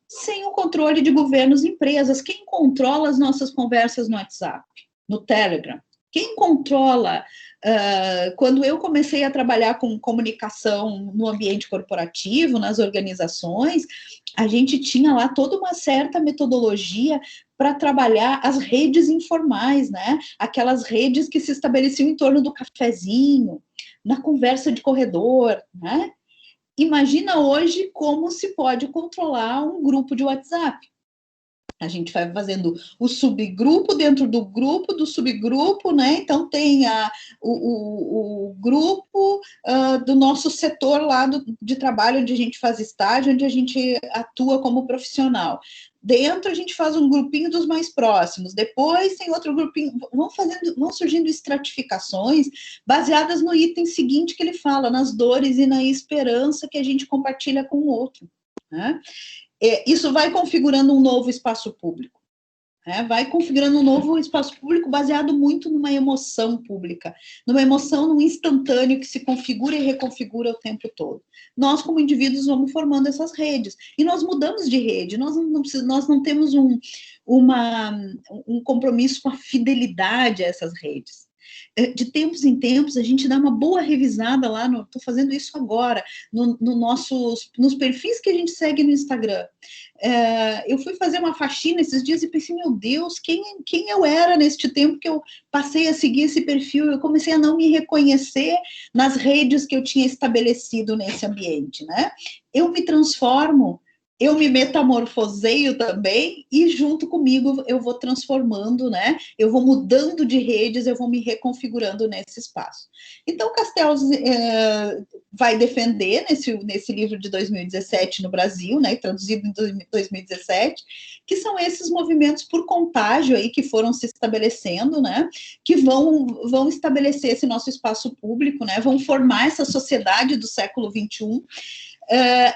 Sem o controle de governos e empresas. Quem controla as nossas conversas no WhatsApp, no Telegram? Quem controla? Quando eu comecei a trabalhar com comunicação no ambiente corporativo, nas organizações, a gente tinha lá toda uma certa metodologia para trabalhar as redes informais, né? Aquelas redes que se estabeleciam em torno do cafezinho, na conversa de corredor, né? Imagina hoje como se pode controlar um grupo de WhatsApp. A gente vai fazendo o subgrupo dentro do subgrupo, né? Então tem o grupo do nosso setor lá de trabalho, onde a gente faz estágio, onde a gente atua como profissional. Dentro a gente faz um grupinho dos mais próximos, depois tem outro grupinho, vão surgindo estratificações baseadas no item seguinte que ele fala, nas dores e na esperança que a gente compartilha com o outro, né? Isso vai configurando um novo espaço público, né? Vai configurando um novo espaço público baseado muito numa emoção pública, numa emoção, num instantâneo que se configura e reconfigura o tempo todo. Nós, como indivíduos, vamos formando essas redes, e nós mudamos de rede, nós não temos um compromisso com a fidelidade a essas redes. De tempos em tempos, a gente dá uma boa revisada lá, estou fazendo isso agora, nos perfis que a gente segue no Instagram. Eu fui fazer uma faxina esses dias e pensei, meu Deus, quem eu era neste tempo que eu passei a seguir esse perfil? Eu comecei a não me reconhecer nas redes que eu tinha estabelecido nesse ambiente, né? Eu me transformo, eu me metamorfoseio também, e junto comigo eu vou transformando, né? Eu vou mudando de redes, eu vou me reconfigurando nesse espaço. Então, Castells vai defender nesse livro de 2017 no Brasil, né? Traduzido em 2017, que são esses movimentos por contágio aí que foram se estabelecendo, né? Que vão estabelecer esse nosso espaço público, né? Vão formar essa sociedade do século XXI.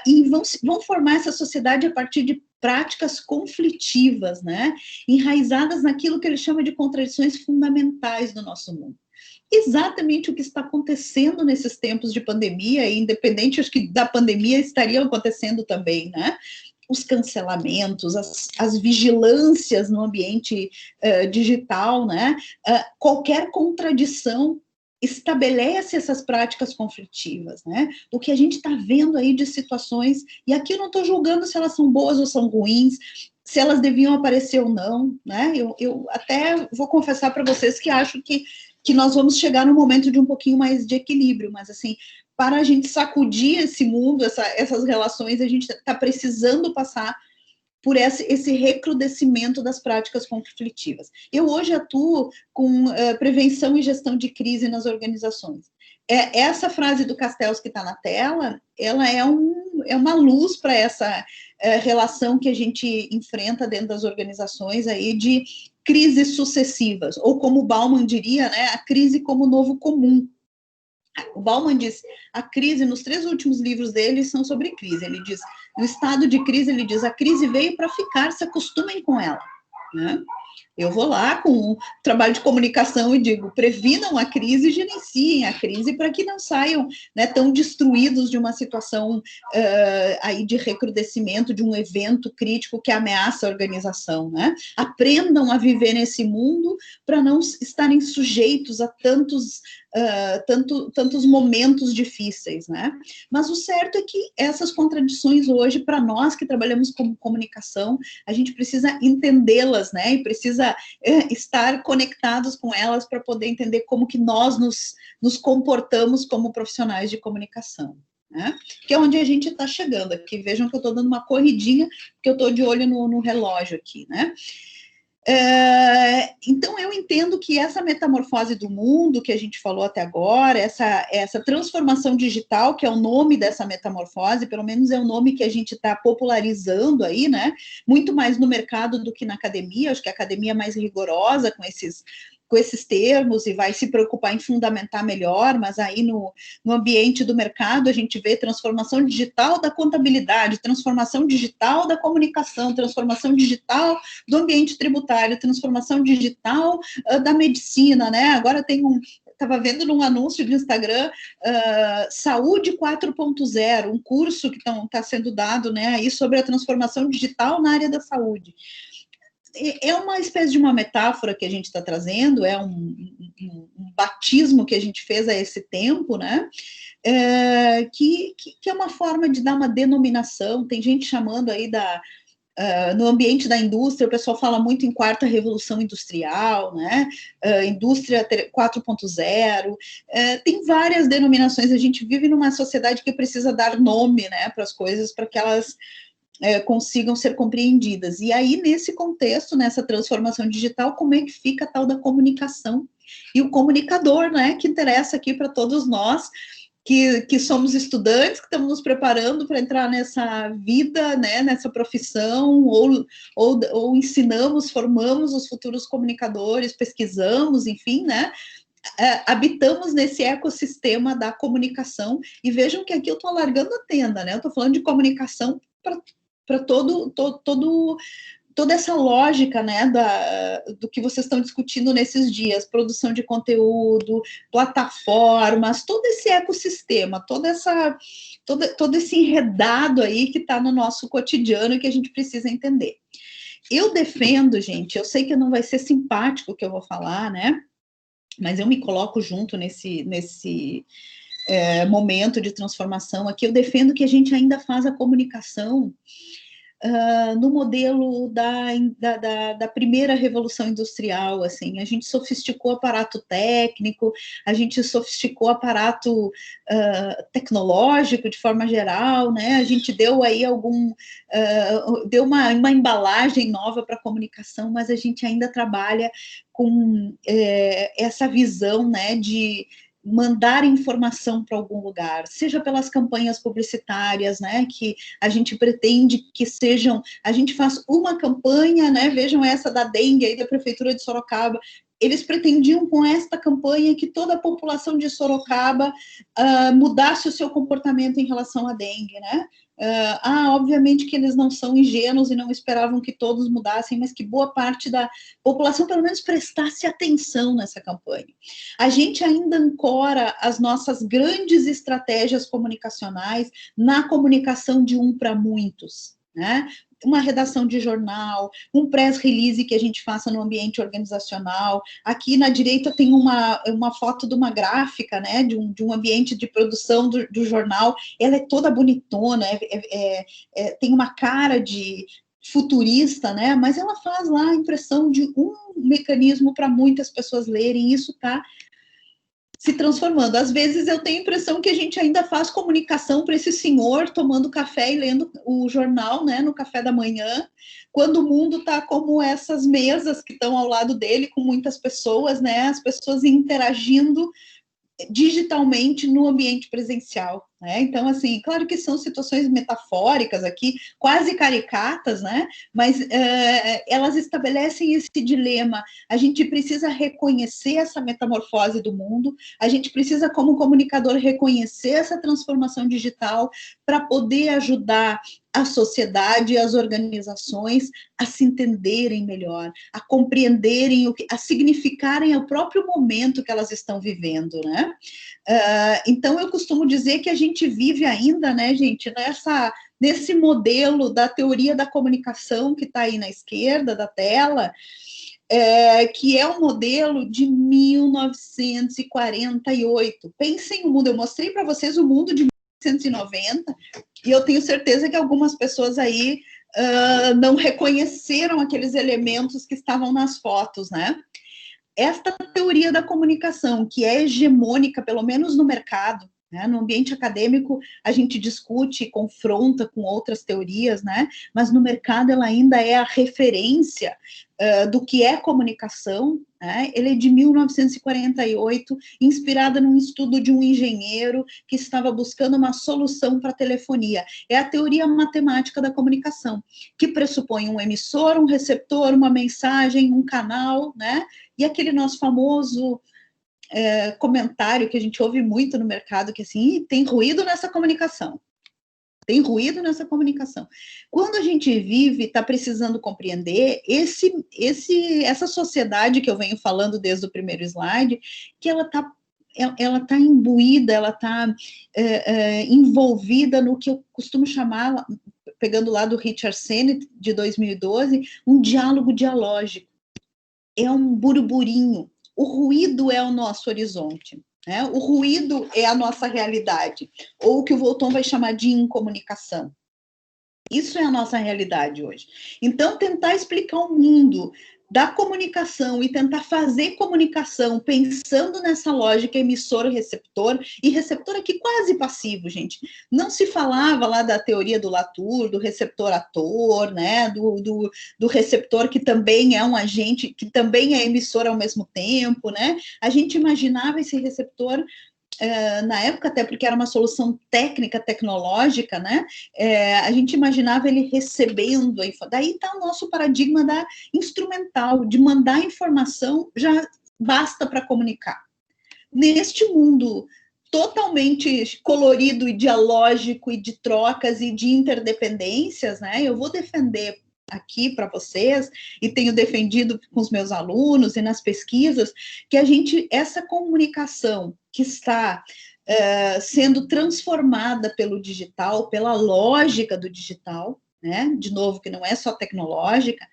E vão formar essa sociedade a partir de práticas conflitivas, né? Enraizadas naquilo que ele chama de contradições fundamentais do nosso mundo. exatamente o que está acontecendo nesses tempos de pandemia, e independente, acho que da pandemia estaria acontecendo também, né? Os cancelamentos, as vigilâncias no ambiente digital, né? Qualquer contradição estabelece essas práticas conflitivas, né? O que a gente está vendo aí de situações, e aqui eu não estou julgando se elas são boas ou são ruins, se elas deviam aparecer ou não, né? Eu até vou confessar para vocês que acho que nós vamos chegar num momento de um pouquinho mais de equilíbrio, mas assim, para a gente sacudir esse mundo, essas relações, a gente está precisando passar por esse recrudescimento das práticas conflitivas. Eu hoje atuo com prevenção e gestão de crise nas organizações. Essa frase do Castells que está na tela, ela é uma luz para essa relação que a gente enfrenta dentro das organizações aí de crises sucessivas, ou como o Bauman diria, né, a crise como novo comum. O Bauman diz, a crise, nos 3 últimos livros dele são sobre crise. Ele diz, no estado de crise, ele diz, a crise veio para ficar, se acostumem com ela, né? Eu vou lá com um trabalho de comunicação e digo, previnam a crise e gerenciem a crise para que não saiam, né, tão destruídos de uma situação aí de recrudescimento, de um evento crítico que ameaça a organização, né? Aprendam a viver nesse mundo para não estarem sujeitos a tantos momentos difíceis, né? Mas o certo é que essas contradições hoje, para nós que trabalhamos com comunicação, a gente precisa entendê-las, né? E precisa estar conectados com elas para poder entender como que nós nos comportamos como profissionais de comunicação, né? Que é onde a gente está chegando aqui. Vejam que eu estou dando uma corridinha, porque eu estou de olho no relógio aqui, né? Então, eu entendo que essa metamorfose do mundo que a gente falou até agora, essa transformação digital, que é o nome dessa metamorfose, pelo menos é o nome que a gente está popularizando aí, né? Muito mais no mercado do que na academia. Acho que a academia é mais rigorosa com esses termos e vai se preocupar em fundamentar melhor, mas aí no ambiente do mercado a gente vê transformação digital da contabilidade, transformação digital da comunicação, transformação digital do ambiente tributário, transformação digital da medicina, né? Agora estava vendo num anúncio de Instagram, Saúde 4.0, um curso que está sendo dado, né, aí sobre a transformação digital na área da saúde. É uma espécie de uma metáfora que a gente está trazendo, é um batismo que a gente fez a esse tempo, né? Que é uma forma de dar uma denominação. Tem gente chamando aí no ambiente da indústria, o pessoal fala muito em 4ª revolução industrial, né? Indústria 4.0, tem várias denominações. A gente vive numa sociedade que precisa dar nome, né, para as coisas, para que elas consigam ser compreendidas. E aí, nesse contexto, nessa transformação digital, como é que fica a tal da comunicação? E o comunicador, né, que interessa aqui para todos nós, que somos estudantes, que estamos nos preparando para entrar nessa vida, né, nessa profissão, ou ensinamos, formamos os futuros comunicadores, pesquisamos, enfim, né, habitamos nesse ecossistema da comunicação. E vejam que aqui eu estou alargando a tenda, né, eu estou falando de comunicação para toda essa lógica, né, do que vocês estão discutindo nesses dias, produção de conteúdo, plataformas, todo esse ecossistema, todo esse enredado aí que está no nosso cotidiano e que a gente precisa entender. Eu defendo, gente, eu sei que não vai ser simpático o que eu vou falar, né, mas eu me coloco junto nesse momento de transformação aqui. Eu defendo que a gente ainda faz a comunicação no modelo da primeira revolução industrial, assim, a gente sofisticou aparato técnico, a gente sofisticou aparato tecnológico de forma geral, né, a gente deu aí deu uma embalagem nova para a comunicação, mas a gente ainda trabalha com essa visão, né, de mandar informação para algum lugar, seja pelas campanhas publicitárias, né, que a gente pretende que sejam, a gente faz uma campanha, né, vejam essa da dengue aí da Prefeitura de Sorocaba, eles pretendiam com esta campanha que toda a população de Sorocaba mudasse o seu comportamento em relação à dengue, né? Obviamente que eles não são ingênuos e não esperavam que todos mudassem, mas que boa parte da população, pelo menos, prestasse atenção nessa campanha. A gente ainda ancora as nossas grandes estratégias comunicacionais na comunicação de um para muitos, né? Uma redação de jornal, um press release que a gente faça no ambiente organizacional. Aqui na direita tem uma foto de uma gráfica, né, de um ambiente de produção do jornal. Ela é toda bonitona, tem uma cara de futurista, né, mas ela faz lá a impressão de um mecanismo para muitas pessoas lerem, e isso está se transformando. Às vezes eu tenho a impressão que a gente ainda faz comunicação para esse senhor tomando café e lendo o jornal, né, no café da manhã, quando o mundo está como essas mesas que estão ao lado dele, com muitas pessoas, né, as pessoas interagindo digitalmente no ambiente presencial, né? Então, assim, claro que são situações metafóricas aqui, quase caricatas, né? Mas elas estabelecem esse dilema. A gente precisa reconhecer essa metamorfose do mundo, a gente precisa, como comunicador, reconhecer essa transformação digital para poder ajudar a sociedade e as organizações a se entenderem melhor, a compreenderem, a significarem o próprio momento que elas estão vivendo, né? Então, eu costumo dizer que a gente vive ainda, né, gente, nesse modelo da teoria da comunicação que está aí na esquerda da tela, que é um modelo de 1948. Pensem no mundo, eu mostrei para vocês o mundo de 1990, e eu tenho certeza que algumas pessoas aí não reconheceram aqueles elementos que estavam nas fotos, né? Esta teoria da comunicação, que é hegemônica, pelo menos no mercado, né? No ambiente acadêmico, a gente discute e confronta com outras teorias, né? Mas no mercado ela ainda é a referência do que é comunicação, né? Ele é de 1948, inspirada num estudo de um engenheiro que estava buscando uma solução para a telefonia. É a teoria matemática da comunicação, que pressupõe um emissor, um receptor, uma mensagem, um canal, né? E aquele nosso famoso comentário que a gente ouve muito no mercado, que assim, tem ruído nessa comunicação. Tem ruído nessa comunicação. Quando a gente vive, está precisando compreender essa sociedade que eu venho falando desde o primeiro slide, que ela está imbuída, ela está envolvida no que eu costumo chamar, pegando lá do Richard Sennett, de 2012, um diálogo dialógico. É um burburinho. O ruído é o nosso horizonte, né? O ruído é a nossa realidade, ou o que o Volton vai chamar de incomunicação. Isso é a nossa realidade hoje. Então, tentar explicar o mundo da comunicação e tentar fazer comunicação pensando nessa lógica emissor-receptor, e receptor aqui quase passivo, gente. Não se falava lá da teoria do Latour, do receptor-ator, né, do receptor que também é um agente, que também é emissor ao mesmo tempo, né? A gente imaginava esse receptor na época, até porque era uma solução técnica, tecnológica, né? A gente imaginava ele recebendo, daí está o nosso paradigma da instrumental, de mandar informação, já basta para comunicar. Neste mundo totalmente colorido e dialógico, e de trocas e de interdependências, né? Eu vou defender aqui para vocês, e tenho defendido com os meus alunos e nas pesquisas, que essa comunicação que está sendo transformada pelo digital, pela lógica do digital, né? De novo, que não é só tecnológica,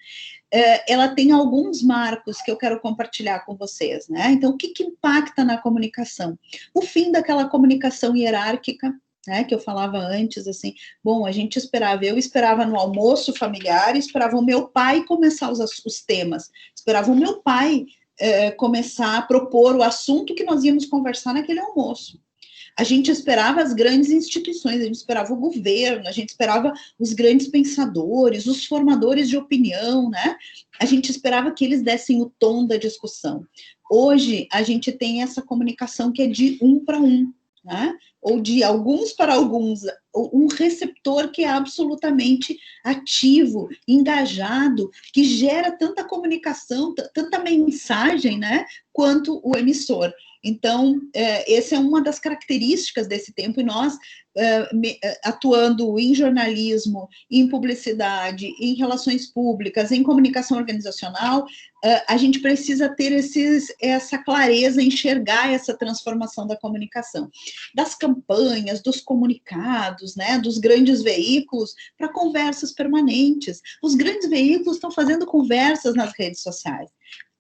ela tem alguns marcos que eu quero compartilhar com vocês, né? Então, o que impacta na comunicação? O fim daquela comunicação hierárquica, né, que eu falava antes, assim, bom, eu esperava no almoço familiar, esperava o meu pai começar os temas, esperava o meu pai começar a propor o assunto que nós íamos conversar naquele almoço. A gente esperava as grandes instituições, a gente esperava o governo, a gente esperava os grandes pensadores, os formadores de opinião, né? A gente esperava que eles dessem o tom da discussão. Hoje, a gente tem essa comunicação que é de um para um, né? ou de alguns para alguns, um receptor que é absolutamente ativo, engajado, que gera tanta comunicação, tanta mensagem, né, quanto o emissor. Então, essa é uma das características desse tempo, e nós, atuando em jornalismo, em publicidade, em relações públicas, em comunicação organizacional, a gente precisa ter essa clareza, enxergar essa transformação da comunicação, das campanhas, dos comunicados, né, dos grandes veículos, para conversas permanentes. Os grandes veículos estão fazendo conversas nas redes sociais.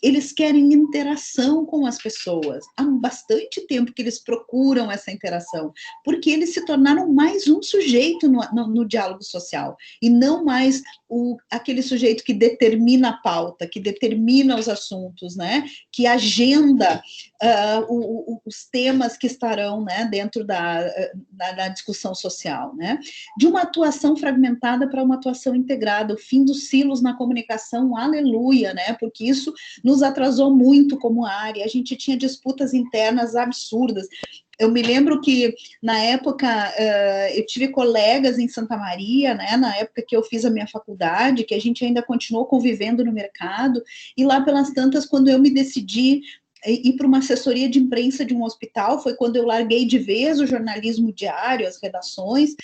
Eles querem interação com as pessoas. Há bastante tempo que eles procuram essa interação, porque eles se tornaram mais um sujeito no diálogo social, e não mais aquele sujeito que determina a pauta, que determina os assuntos, né? Que agenda os temas que estarão, né, dentro da discussão social, né? De uma atuação fragmentada para uma atuação integrada, o fim dos silos na comunicação, aleluia, né? Porque isso nos atrasou muito como área, a gente tinha disputas internas absurdas. Eu me lembro que, na época, eu tive colegas em Santa Maria, né, na época que eu fiz a minha faculdade, que a gente ainda continuou convivendo no mercado, e lá pelas tantas, quando eu me decidi ir para uma assessoria de imprensa de um hospital, foi quando eu larguei de vez o jornalismo diário, as redações.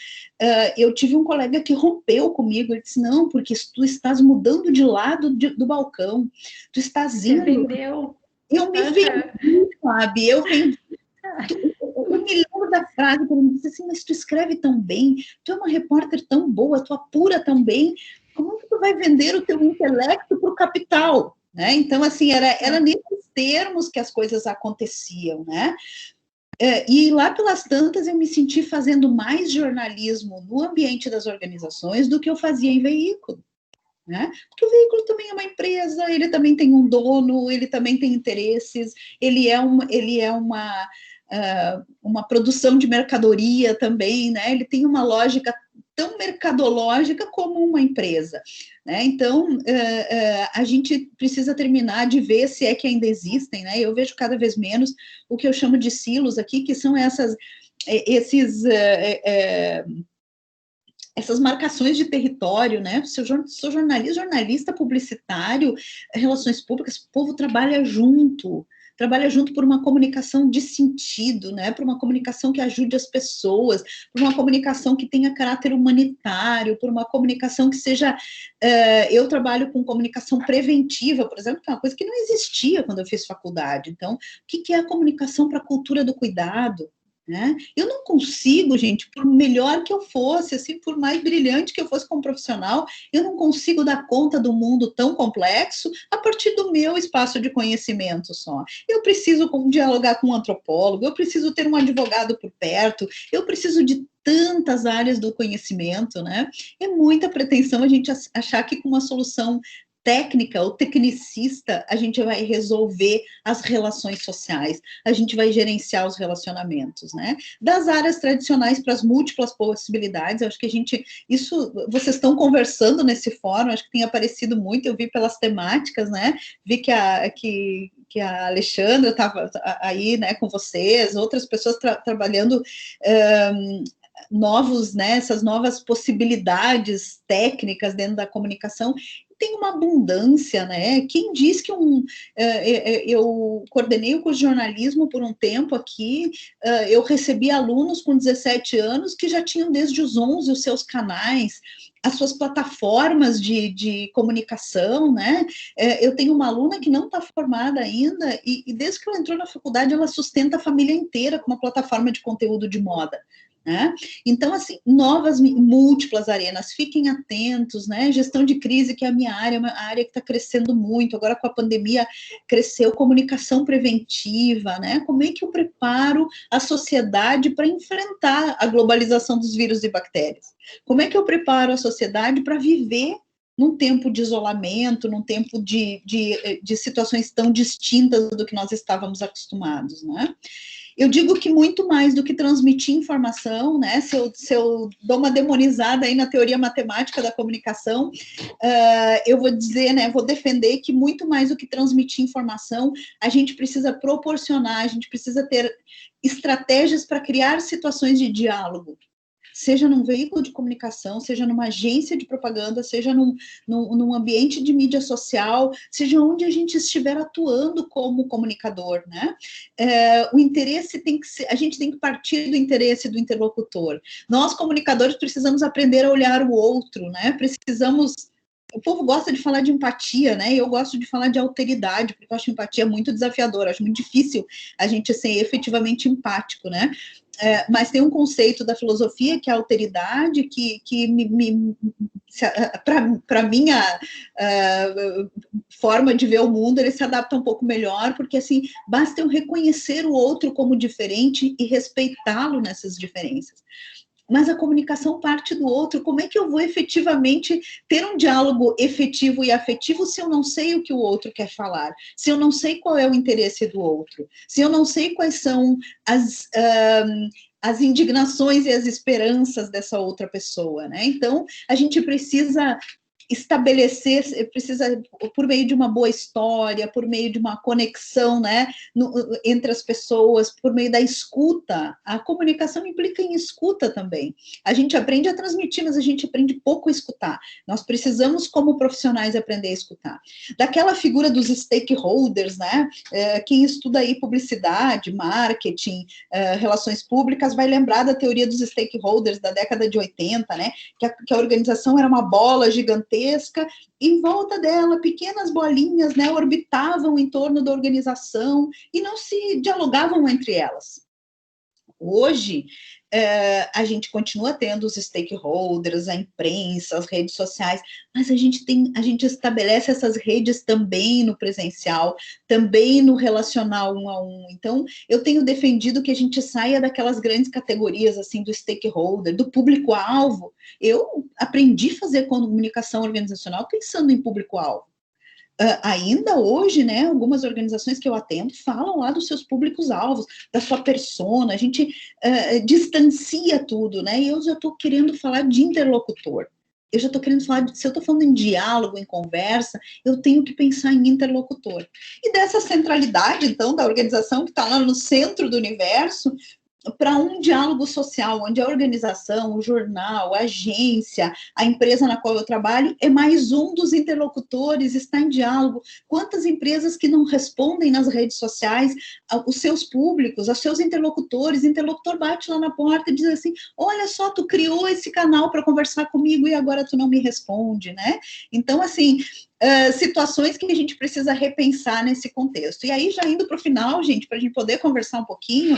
Eu tive um colega que rompeu comigo, ele disse, não, porque tu estás mudando de lado do balcão, tu estás indo... Você vendeu. Eu me vendi, sabe? Eu me lembro da frase que ele me disse assim, mas tu escreve tão bem, tu é uma repórter tão boa, tu apura tão bem, como que tu vai vender o teu intelecto para o capital? Né? Então, assim, era nesses termos que as coisas aconteciam, né? E lá pelas tantas eu me senti fazendo mais jornalismo no ambiente das organizações do que eu fazia em veículo. Né? Porque o veículo também é uma empresa, ele também tem um dono, ele também tem interesses, ele é uma produção de mercadoria também, né? Ele tem uma lógica tão mercadológica como uma empresa, né? Então, a gente precisa terminar de ver se é que ainda existem, né? Eu vejo cada vez menos o que eu chamo de silos aqui, que são essas marcações de território, né? Se eu sou jornalista publicitário, relações públicas, o povo trabalha junto por uma comunicação de sentido, né? Por uma comunicação que ajude as pessoas, por uma comunicação que tenha caráter humanitário, por uma comunicação que seja... eu trabalho com comunicação preventiva, por exemplo, que é uma coisa que não existia quando eu fiz faculdade. Então, o que é a comunicação para a cultura do cuidado? Né? Eu não consigo, gente, por melhor que eu fosse, assim, por mais brilhante que eu fosse como profissional, eu não consigo dar conta do mundo tão complexo a partir do meu espaço de conhecimento só. Eu preciso dialogar com um antropólogo, eu preciso ter um advogado por perto, eu preciso de tantas áreas do conhecimento, né? É muita pretensão a gente achar que com uma solução técnica ou tecnicista, a gente vai resolver as relações sociais, a gente vai gerenciar os relacionamentos, né? Das áreas tradicionais para as múltiplas possibilidades, eu acho que isso, vocês estão conversando nesse fórum, acho que tem aparecido muito, eu vi pelas temáticas, né? Vi que a Alexandra estava aí, né, com vocês, outras pessoas trabalhando essas novas possibilidades técnicas dentro da comunicação. Tem uma abundância, né? Quem diz que eu coordenei o curso de jornalismo por um tempo aqui, eu recebi alunos com 17 anos que já tinham desde os 11 os seus canais, as suas plataformas de comunicação, né? Eu tenho uma aluna que não está formada ainda e desde que ela entrou na faculdade ela sustenta a família inteira com uma plataforma de conteúdo de moda. Né? Então, assim, múltiplas arenas, fiquem atentos, né? Gestão de crise, que é a minha área, é uma área que está crescendo muito, agora com a pandemia cresceu, comunicação preventiva, né? Como é que eu preparo a sociedade para enfrentar a globalização dos vírus e bactérias? Como é que eu preparo a sociedade para viver num tempo de isolamento, num tempo de situações tão distintas do que nós estávamos acostumados, né? Eu digo que muito mais do que transmitir informação, né? Se eu dou uma demonizada aí na teoria matemática da comunicação, eu vou dizer, né? Vou defender que muito mais do que transmitir informação, a gente precisa proporcionar, a gente precisa ter estratégias para criar situações de diálogo, seja num veículo de comunicação, seja numa agência de propaganda, seja num ambiente de mídia social, seja onde a gente estiver atuando como comunicador, né? O interesse tem que ser, a gente tem que partir do interesse do interlocutor. Nós, comunicadores, precisamos aprender a olhar o outro, né? O povo gosta de falar de empatia, né? E eu gosto de falar de alteridade, porque eu acho empatia muito desafiadora, acho muito difícil a gente ser efetivamente empático, né? Mas tem um conceito da filosofia que é a alteridade, que para minha forma de ver o mundo, ele se adapta um pouco melhor, porque assim, basta eu reconhecer o outro como diferente e respeitá-lo nessas diferenças. Mas a comunicação parte do outro. Como é que eu vou efetivamente ter um diálogo efetivo e afetivo se eu não sei o que o outro quer falar? Se eu não sei qual é o interesse do outro? Se eu não sei quais são as indignações e as esperanças dessa outra pessoa, né? Então, a gente precisa precisa, por meio de uma boa história, por meio de uma conexão, né, entre as pessoas, por meio da escuta. A comunicação implica em escuta também. A gente aprende a transmitir, mas a gente aprende pouco a escutar. Nós precisamos, como profissionais, aprender a escutar. Daquela figura dos stakeholders, né, quem estuda aí publicidade, marketing, relações públicas, vai lembrar da teoria dos stakeholders da década de 80, né, que a organização era uma bola gigantesca, em volta dela, pequenas bolinhas, né, orbitavam em torno da organização e não se dialogavam entre elas. Hoje, a gente continua tendo os stakeholders, a imprensa, as redes sociais, mas a gente estabelece essas redes também no presencial, também no relacional um a um. Então, eu tenho defendido que a gente saia daquelas grandes categorias, assim, do stakeholder, do público-alvo. Eu aprendi a fazer comunicação organizacional pensando em público-alvo. Ainda hoje, né, algumas organizações que eu atendo falam lá dos seus públicos-alvos, da sua persona, a gente distancia tudo, né, e eu já estou querendo falar de interlocutor. Eu já estou querendo falar, se eu estou falando em diálogo, em conversa, eu tenho que pensar em interlocutor. E dessa centralidade, então, da organização que está lá no centro do universo, para um diálogo social, onde a organização, o jornal, a agência, a empresa na qual eu trabalho, é mais um dos interlocutores, está em diálogo. Quantas empresas que não respondem nas redes sociais os seus públicos, aos seus interlocutores, o interlocutor bate lá na porta e diz assim, olha só, tu criou esse canal para conversar comigo e agora tu não me responde, né? Então, assim, situações que a gente precisa repensar nesse contexto. E aí, já indo para o final, gente, para a gente poder conversar um pouquinho,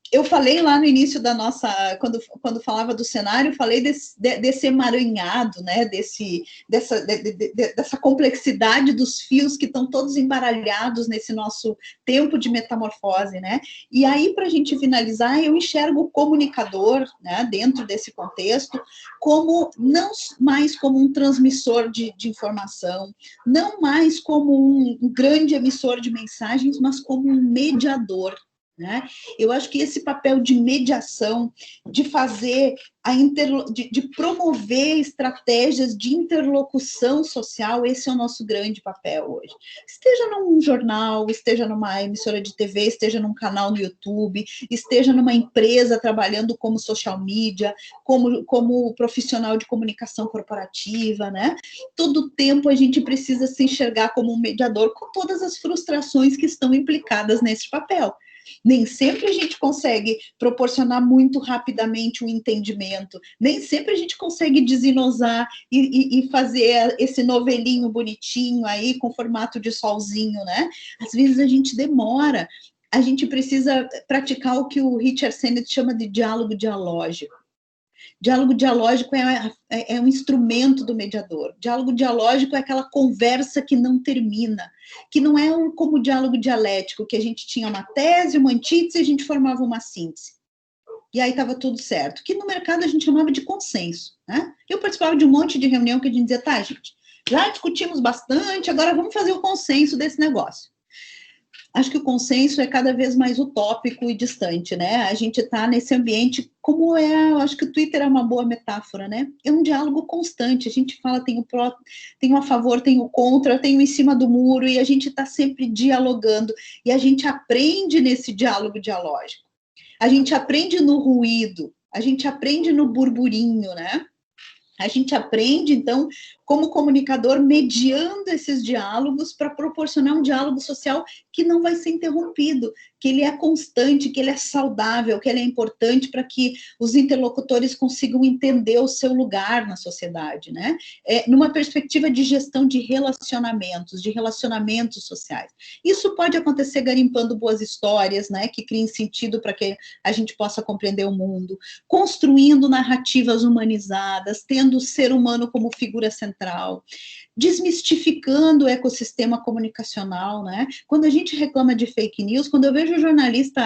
eu falei lá no início da nossa, quando falava do cenário, falei desse emaranhado, né, dessa complexidade dos fios que estão todos embaralhados nesse nosso tempo de metamorfose, né, e aí, para a gente finalizar, eu enxergo o comunicador, né, dentro desse contexto, como, não mais como um transmissor de informação, não mais como um grande emissor de mensagens, mas como um mediador, né? Eu acho que esse papel de mediação, de fazer de promover estratégias de interlocução social, esse é o nosso grande papel hoje. Esteja num jornal, esteja numa emissora de TV, esteja num canal no YouTube, esteja numa empresa trabalhando como social media, como profissional de comunicação corporativa, né? Todo tempo a gente precisa se enxergar como um mediador com todas as frustrações que estão implicadas nesse papel. Nem sempre a gente consegue proporcionar muito rapidamente um entendimento, nem sempre a gente consegue desinosar e fazer esse novelinho bonitinho aí com formato de solzinho, né? Às vezes a gente demora, a gente precisa praticar o que o Richard Sennett chama de diálogo dialógico. Diálogo dialógico é um instrumento do mediador. Diálogo dialógico é aquela conversa que não termina, que não é como o diálogo dialético, que a gente tinha uma tese, uma antítese, e a gente formava uma síntese. E aí estava tudo certo. Que no mercado a gente chamava de consenso, né? Eu participava de um monte de reunião que a gente dizia, tá, gente, já discutimos bastante, agora vamos fazer o consenso desse negócio. Acho que o consenso é cada vez mais utópico e distante, né? A gente está nesse ambiente, como é, eu acho que o Twitter é uma boa metáfora, né? É um diálogo constante, a gente fala, tem o pró, tem o a favor, tem o contra, tem o em cima do muro, e a gente está sempre dialogando, e a gente aprende nesse diálogo dialógico. A gente aprende no ruído, a gente aprende no burburinho, né? A gente aprende, então, como comunicador, mediando esses diálogos para proporcionar um diálogo social que não vai ser interrompido, que ele é constante, que ele é saudável, que ele é importante para que os interlocutores consigam entender o seu lugar na sociedade, né? Numa perspectiva de gestão de relacionamentos sociais. Isso pode acontecer garimpando boas histórias, né, que criem sentido para que a gente possa compreender o mundo, construindo narrativas humanizadas, tendo o ser humano como figura central, desmistificando o ecossistema comunicacional, né? Quando a gente reclama de fake news, quando eu vejo jornalista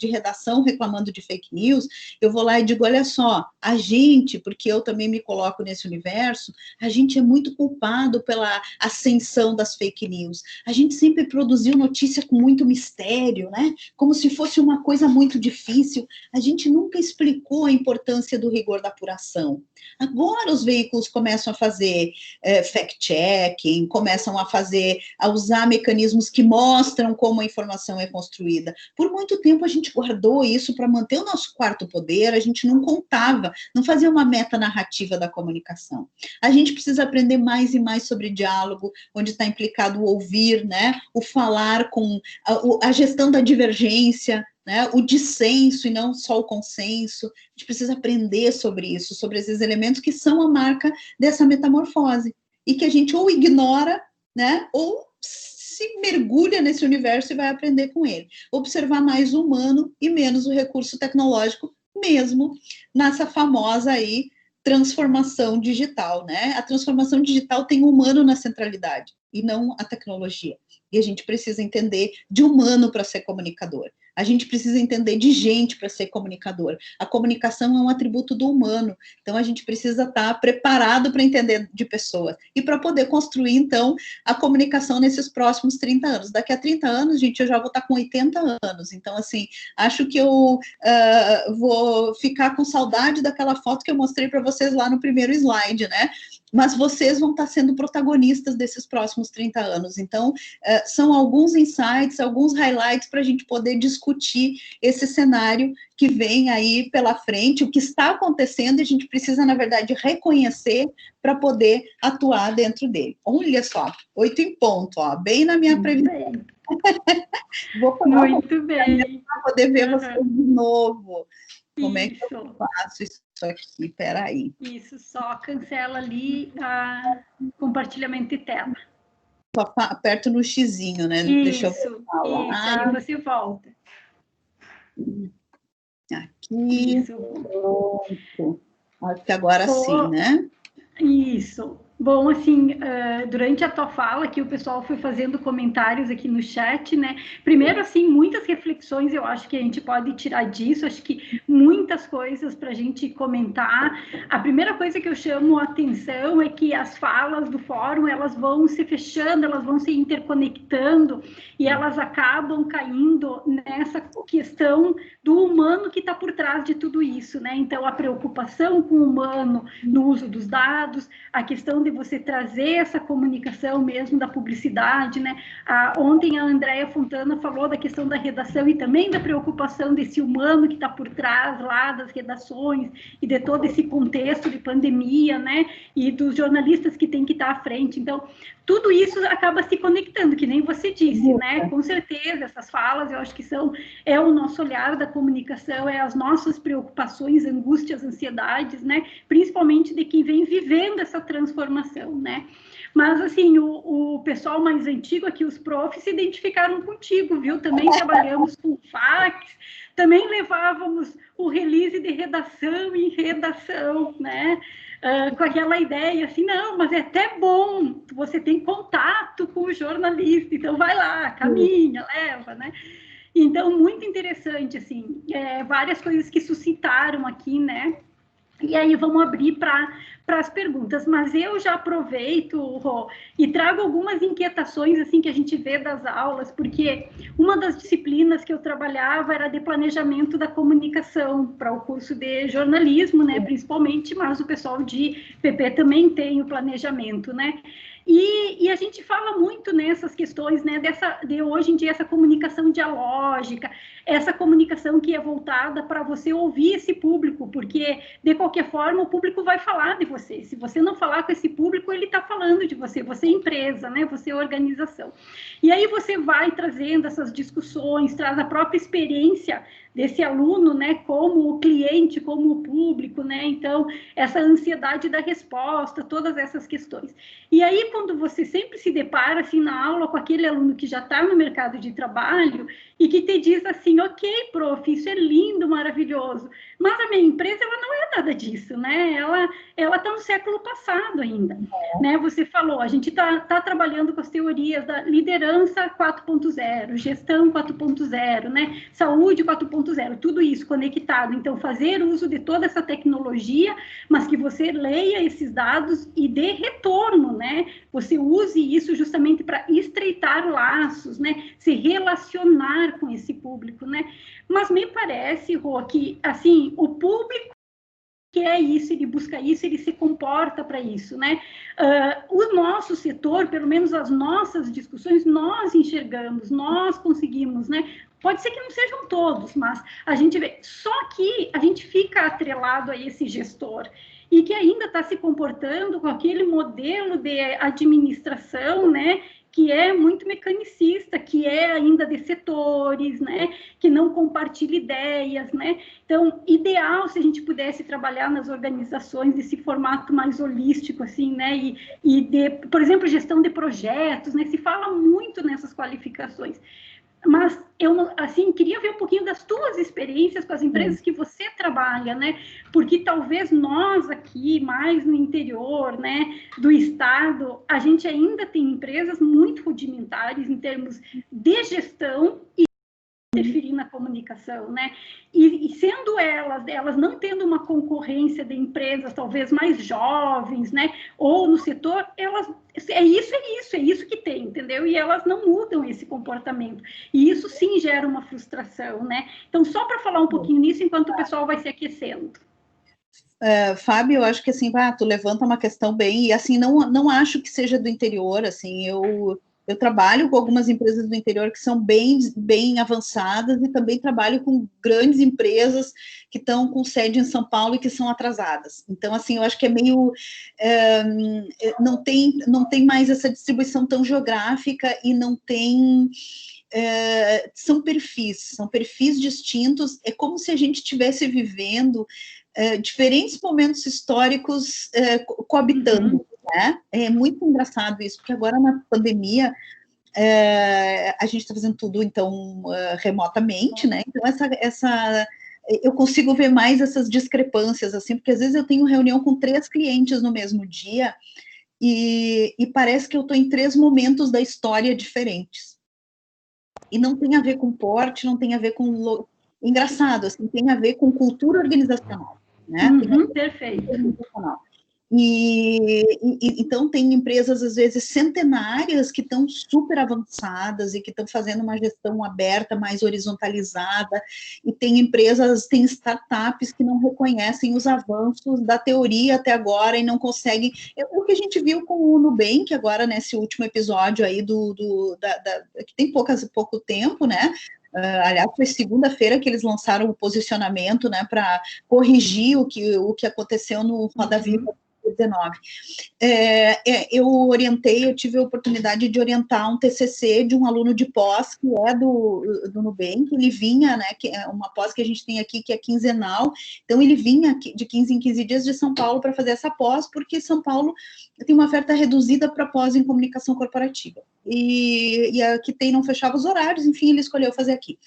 de redação reclamando de fake news, eu vou lá e digo, olha só, a gente, porque eu também me coloco nesse universo, a gente é muito culpado pela ascensão das fake news. A gente sempre produziu notícia com muito mistério, né? Como se fosse uma coisa muito difícil. A gente nunca explicou a importância do rigor da apuração. Agora os veículos começam a fazer fact-checking, começam a usar mecanismos que mostram como a informação é construída. Por muito tempo a gente guardou isso para manter o nosso quarto poder, a gente não contava, não fazia uma metanarrativa da comunicação. A gente precisa aprender mais e mais sobre diálogo, onde está implicado o ouvir, né, o falar com a gestão da divergência, né, o dissenso e não só o consenso. A gente precisa aprender sobre isso, sobre esses elementos que são a marca dessa metamorfose, e que a gente ou ignora, né, ou se mergulha nesse universo e vai aprender com ele. Observar mais o humano e menos o recurso tecnológico, mesmo nessa famosa aí transformação digital, né? A transformação digital tem o humano na centralidade e não a tecnologia. E a gente precisa entender de humano para ser comunicador. A gente precisa entender de gente para ser comunicador. A comunicação é um atributo do humano, então a gente precisa estar preparado para entender de pessoas e para poder construir, então, a comunicação nesses próximos 30 anos. Daqui a 30 anos, gente, eu já vou estar com 80 anos, então, assim, acho que eu vou ficar com saudade daquela foto que eu mostrei para vocês lá no primeiro slide, né? Mas vocês vão estar sendo protagonistas desses próximos 30 anos. Então, são alguns insights, alguns highlights para a gente poder discutir esse cenário que vem aí pela frente, o que está acontecendo, e a gente precisa, na verdade, reconhecer para poder atuar dentro dele. Olha só, 8 em ponto, ó, bem na minha previsão. Vou falar muito bem. Para poder ver vocês de novo. Como é que eu faço isso aqui? Peraí. Isso, só cancela ali a compartilhamento de tela. Só aperto no xizinho, né? Isso, deixa eu falar. Isso, aí você volta. Aqui. Isso. Pronto. Acho que agora sim, né? Isso. Bom, assim, durante a tua fala, que o pessoal foi fazendo comentários aqui no chat, né? Primeiro, assim, muitas reflexões eu acho que a gente pode tirar disso, acho que muitas coisas para a gente comentar. A primeira coisa que eu chamo a atenção é que as falas do fórum, elas vão se fechando, elas vão se interconectando e elas acabam caindo nessa questão do humano que está por trás de tudo isso, né? Então, a preocupação com o humano no uso dos dados, a questão de você trazer essa comunicação mesmo da publicidade, né? Ontem a Andréia Fontana falou da questão da redação e também da preocupação desse humano que está por trás lá das redações e de todo esse contexto de pandemia, né? E dos jornalistas que têm que estar à frente. Então, tudo isso acaba se conectando, que nem você disse, né? Com certeza, essas falas, eu acho que é o nosso olhar da comunicação, é as nossas preocupações, angústias, ansiedades, né? Principalmente de quem vem vivendo essa transformação, né? Mas, assim, o pessoal mais antigo aqui, os profs, se identificaram contigo, viu? Também trabalhamos com fax, também levávamos o release de redação em redação, né? Com aquela ideia assim, não, mas é até bom, você tem contato com o jornalista, então vai lá, caminha, leva, né? Então, muito interessante, assim, várias coisas que suscitaram aqui, né? E aí vamos abrir para as perguntas, mas eu já aproveito, Rô, e trago algumas inquietações assim que a gente vê das aulas, porque uma das disciplinas que eu trabalhava era de planejamento da comunicação para o curso de jornalismo, né, principalmente, mas o pessoal de PP também tem o planejamento, né? E a gente fala muito nessas questões, né, de hoje em dia essa comunicação dialógica, essa comunicação que é voltada para você ouvir esse público, porque de qualquer forma o público vai falar de você. Se você não falar com esse público, ele está falando de você. Você é empresa, né? Você é organização. E aí você vai trazendo essas discussões, traz a própria experiência desse aluno, né, como o cliente, como o público, né, então, essa ansiedade da resposta, todas essas questões. E aí, quando você sempre se depara, assim, na aula com aquele aluno que já está no mercado de trabalho e que te diz assim, ok, prof, isso é lindo, maravilhoso, mas a minha empresa, ela não é nada disso, né, ela está no século passado ainda, né, você falou, a gente tá trabalhando com as teorias da liderança 4.0, gestão 4.0, né, saúde 4.0, tudo isso conectado. Então, fazer uso de toda essa tecnologia, mas que você leia esses dados e dê retorno, né? Você use isso justamente para estreitar laços, né? Se relacionar com esse público, né? Mas me parece, Rô, que, assim, o público quer isso, ele busca isso, ele se comporta para isso, né? O nosso setor, pelo menos as nossas discussões, nós enxergamos, nós conseguimos, né? Pode ser que não sejam todos, mas a gente vê. Só que a gente fica atrelado a esse gestor e que ainda está se comportando com aquele modelo de administração, né? Que é muito mecanicista, que é ainda de setores, né? Que não compartilha ideias, né? Então, ideal se a gente pudesse trabalhar nas organizações desse formato mais holístico, assim, né? E de, por exemplo, gestão de projetos, né? Se fala muito nessas qualificações. Mas eu, assim, queria ver um pouquinho das tuas experiências com as empresas que você trabalha, né? Porque talvez nós aqui, mais no interior, né, do estado, a gente ainda tem empresas muito rudimentares em termos de gestão e interferir na comunicação, né? E sendo elas não tendo uma concorrência de empresas talvez mais jovens, né? Ou no setor, elas é isso que tem, entendeu? E elas não mudam esse comportamento. E isso sim gera uma frustração, né? Então, só para falar um pouquinho nisso, enquanto o pessoal vai se aquecendo. Fábio, eu acho que assim, tu levanta uma questão bem, e assim, não acho que seja do interior, assim, eu trabalho com algumas empresas do interior que são bem avançadas e também trabalho com grandes empresas que estão com sede em São Paulo e que são atrasadas. Então, assim, eu acho que é meio... não tem mais essa distribuição tão geográfica e não tem... são perfis distintos, é como se a gente estivesse vivendo diferentes momentos históricos coabitando, né? É muito engraçado isso, porque agora na pandemia a gente está fazendo tudo, então, remotamente, né? Então, eu consigo ver mais essas discrepâncias, assim, porque às vezes eu tenho reunião com 3 clientes no mesmo dia e parece que eu estou em 3 momentos da história diferentes. E não tem a ver com porte, não tem a ver com... Engraçado, assim, tem a ver com cultura organizacional. Né? Perfeito. Então, tem empresas, às vezes, centenárias que estão super avançadas e que estão fazendo uma gestão aberta, mais horizontalizada, e tem empresas, tem startups que não reconhecem os avanços da teoria até agora e não conseguem... O que a gente viu com o Nubank agora, nesse último episódio aí, que tem pouco tempo, né? Aliás, foi segunda-feira que eles lançaram o posicionamento, né, para corrigir o que aconteceu no Roda Viva 19. Eu tive a oportunidade de orientar um TCC de um aluno de pós, que é do Nubank, ele vinha, né, que é uma pós que a gente tem aqui, que é quinzenal, então ele vinha de 15 em 15 dias de São Paulo para fazer essa pós, porque São Paulo tem uma oferta reduzida para pós em comunicação corporativa, e a que tem não fechava os horários, enfim, ele escolheu fazer aqui.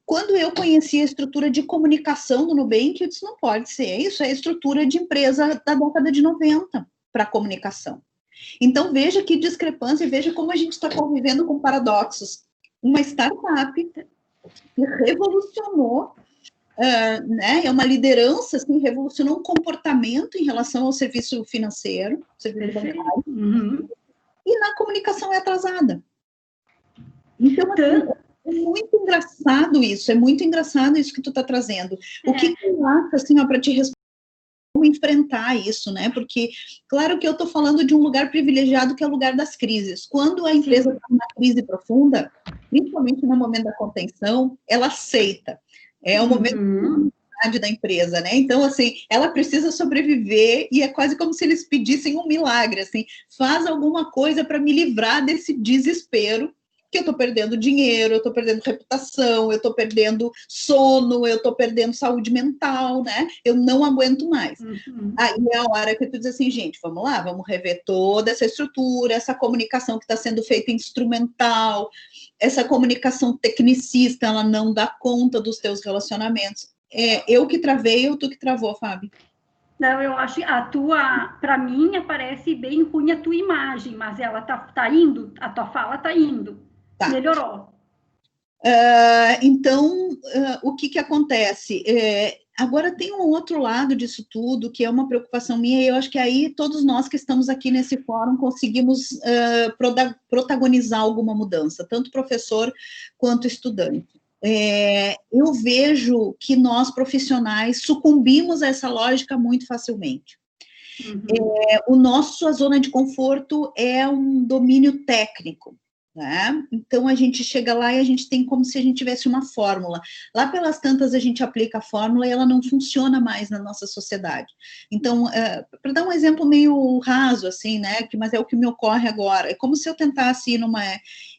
Quando eu conheci a estrutura de comunicação do Nubank, eu disse, não pode ser, isso é a estrutura de empresa da década de 90 para comunicação. Então, veja que discrepância, veja como a gente está convivendo com paradoxos. Uma startup que revolucionou né? É uma liderança, assim, revolucionou um comportamento em relação ao serviço financeiro, serviço bancário, e na comunicação é atrasada. Então, assim, é muito engraçado isso que tu está trazendo. O que eu acho, assim, para te responder, como enfrentar isso, né? Porque, claro que eu estou falando de um lugar privilegiado, que é o lugar das crises. Quando a empresa está numa crise profunda, principalmente no momento da contenção, ela aceita. É o momento da empresa, né? Então, assim, ela precisa sobreviver e é quase como se eles pedissem um milagre, assim, faz alguma coisa para me livrar desse desespero, que eu estou perdendo dinheiro, eu estou perdendo reputação, eu estou perdendo sono, eu estou perdendo saúde mental, né? Eu não aguento mais. Aí é a hora que tu diz assim, gente, vamos lá, vamos rever toda essa estrutura, essa comunicação que está sendo feita instrumental, essa comunicação tecnicista, ela não dá conta dos teus relacionamentos. Eu que travei ou tu que travou, Fábio? Não, eu acho que para mim, aparece bem ruim a tua imagem, mas ela tá indo, a tua fala tá indo. Tá. Melhorou. Então, o que acontece? Agora tem um outro lado disso tudo, que é uma preocupação minha, e eu acho que aí todos nós que estamos aqui nesse fórum conseguimos protagonizar alguma mudança, tanto professor quanto estudante. Eu vejo que nós, profissionais, sucumbimos a essa lógica muito facilmente. A zona de conforto é um domínio técnico, né? Então, a gente chega lá e a gente tem como se a gente tivesse uma fórmula. Lá pelas tantas, a gente aplica a fórmula e ela não funciona mais na nossa sociedade. Então, para dar um exemplo meio raso, assim, né? Mas é o que me ocorre agora. É como se eu tentasse ir numa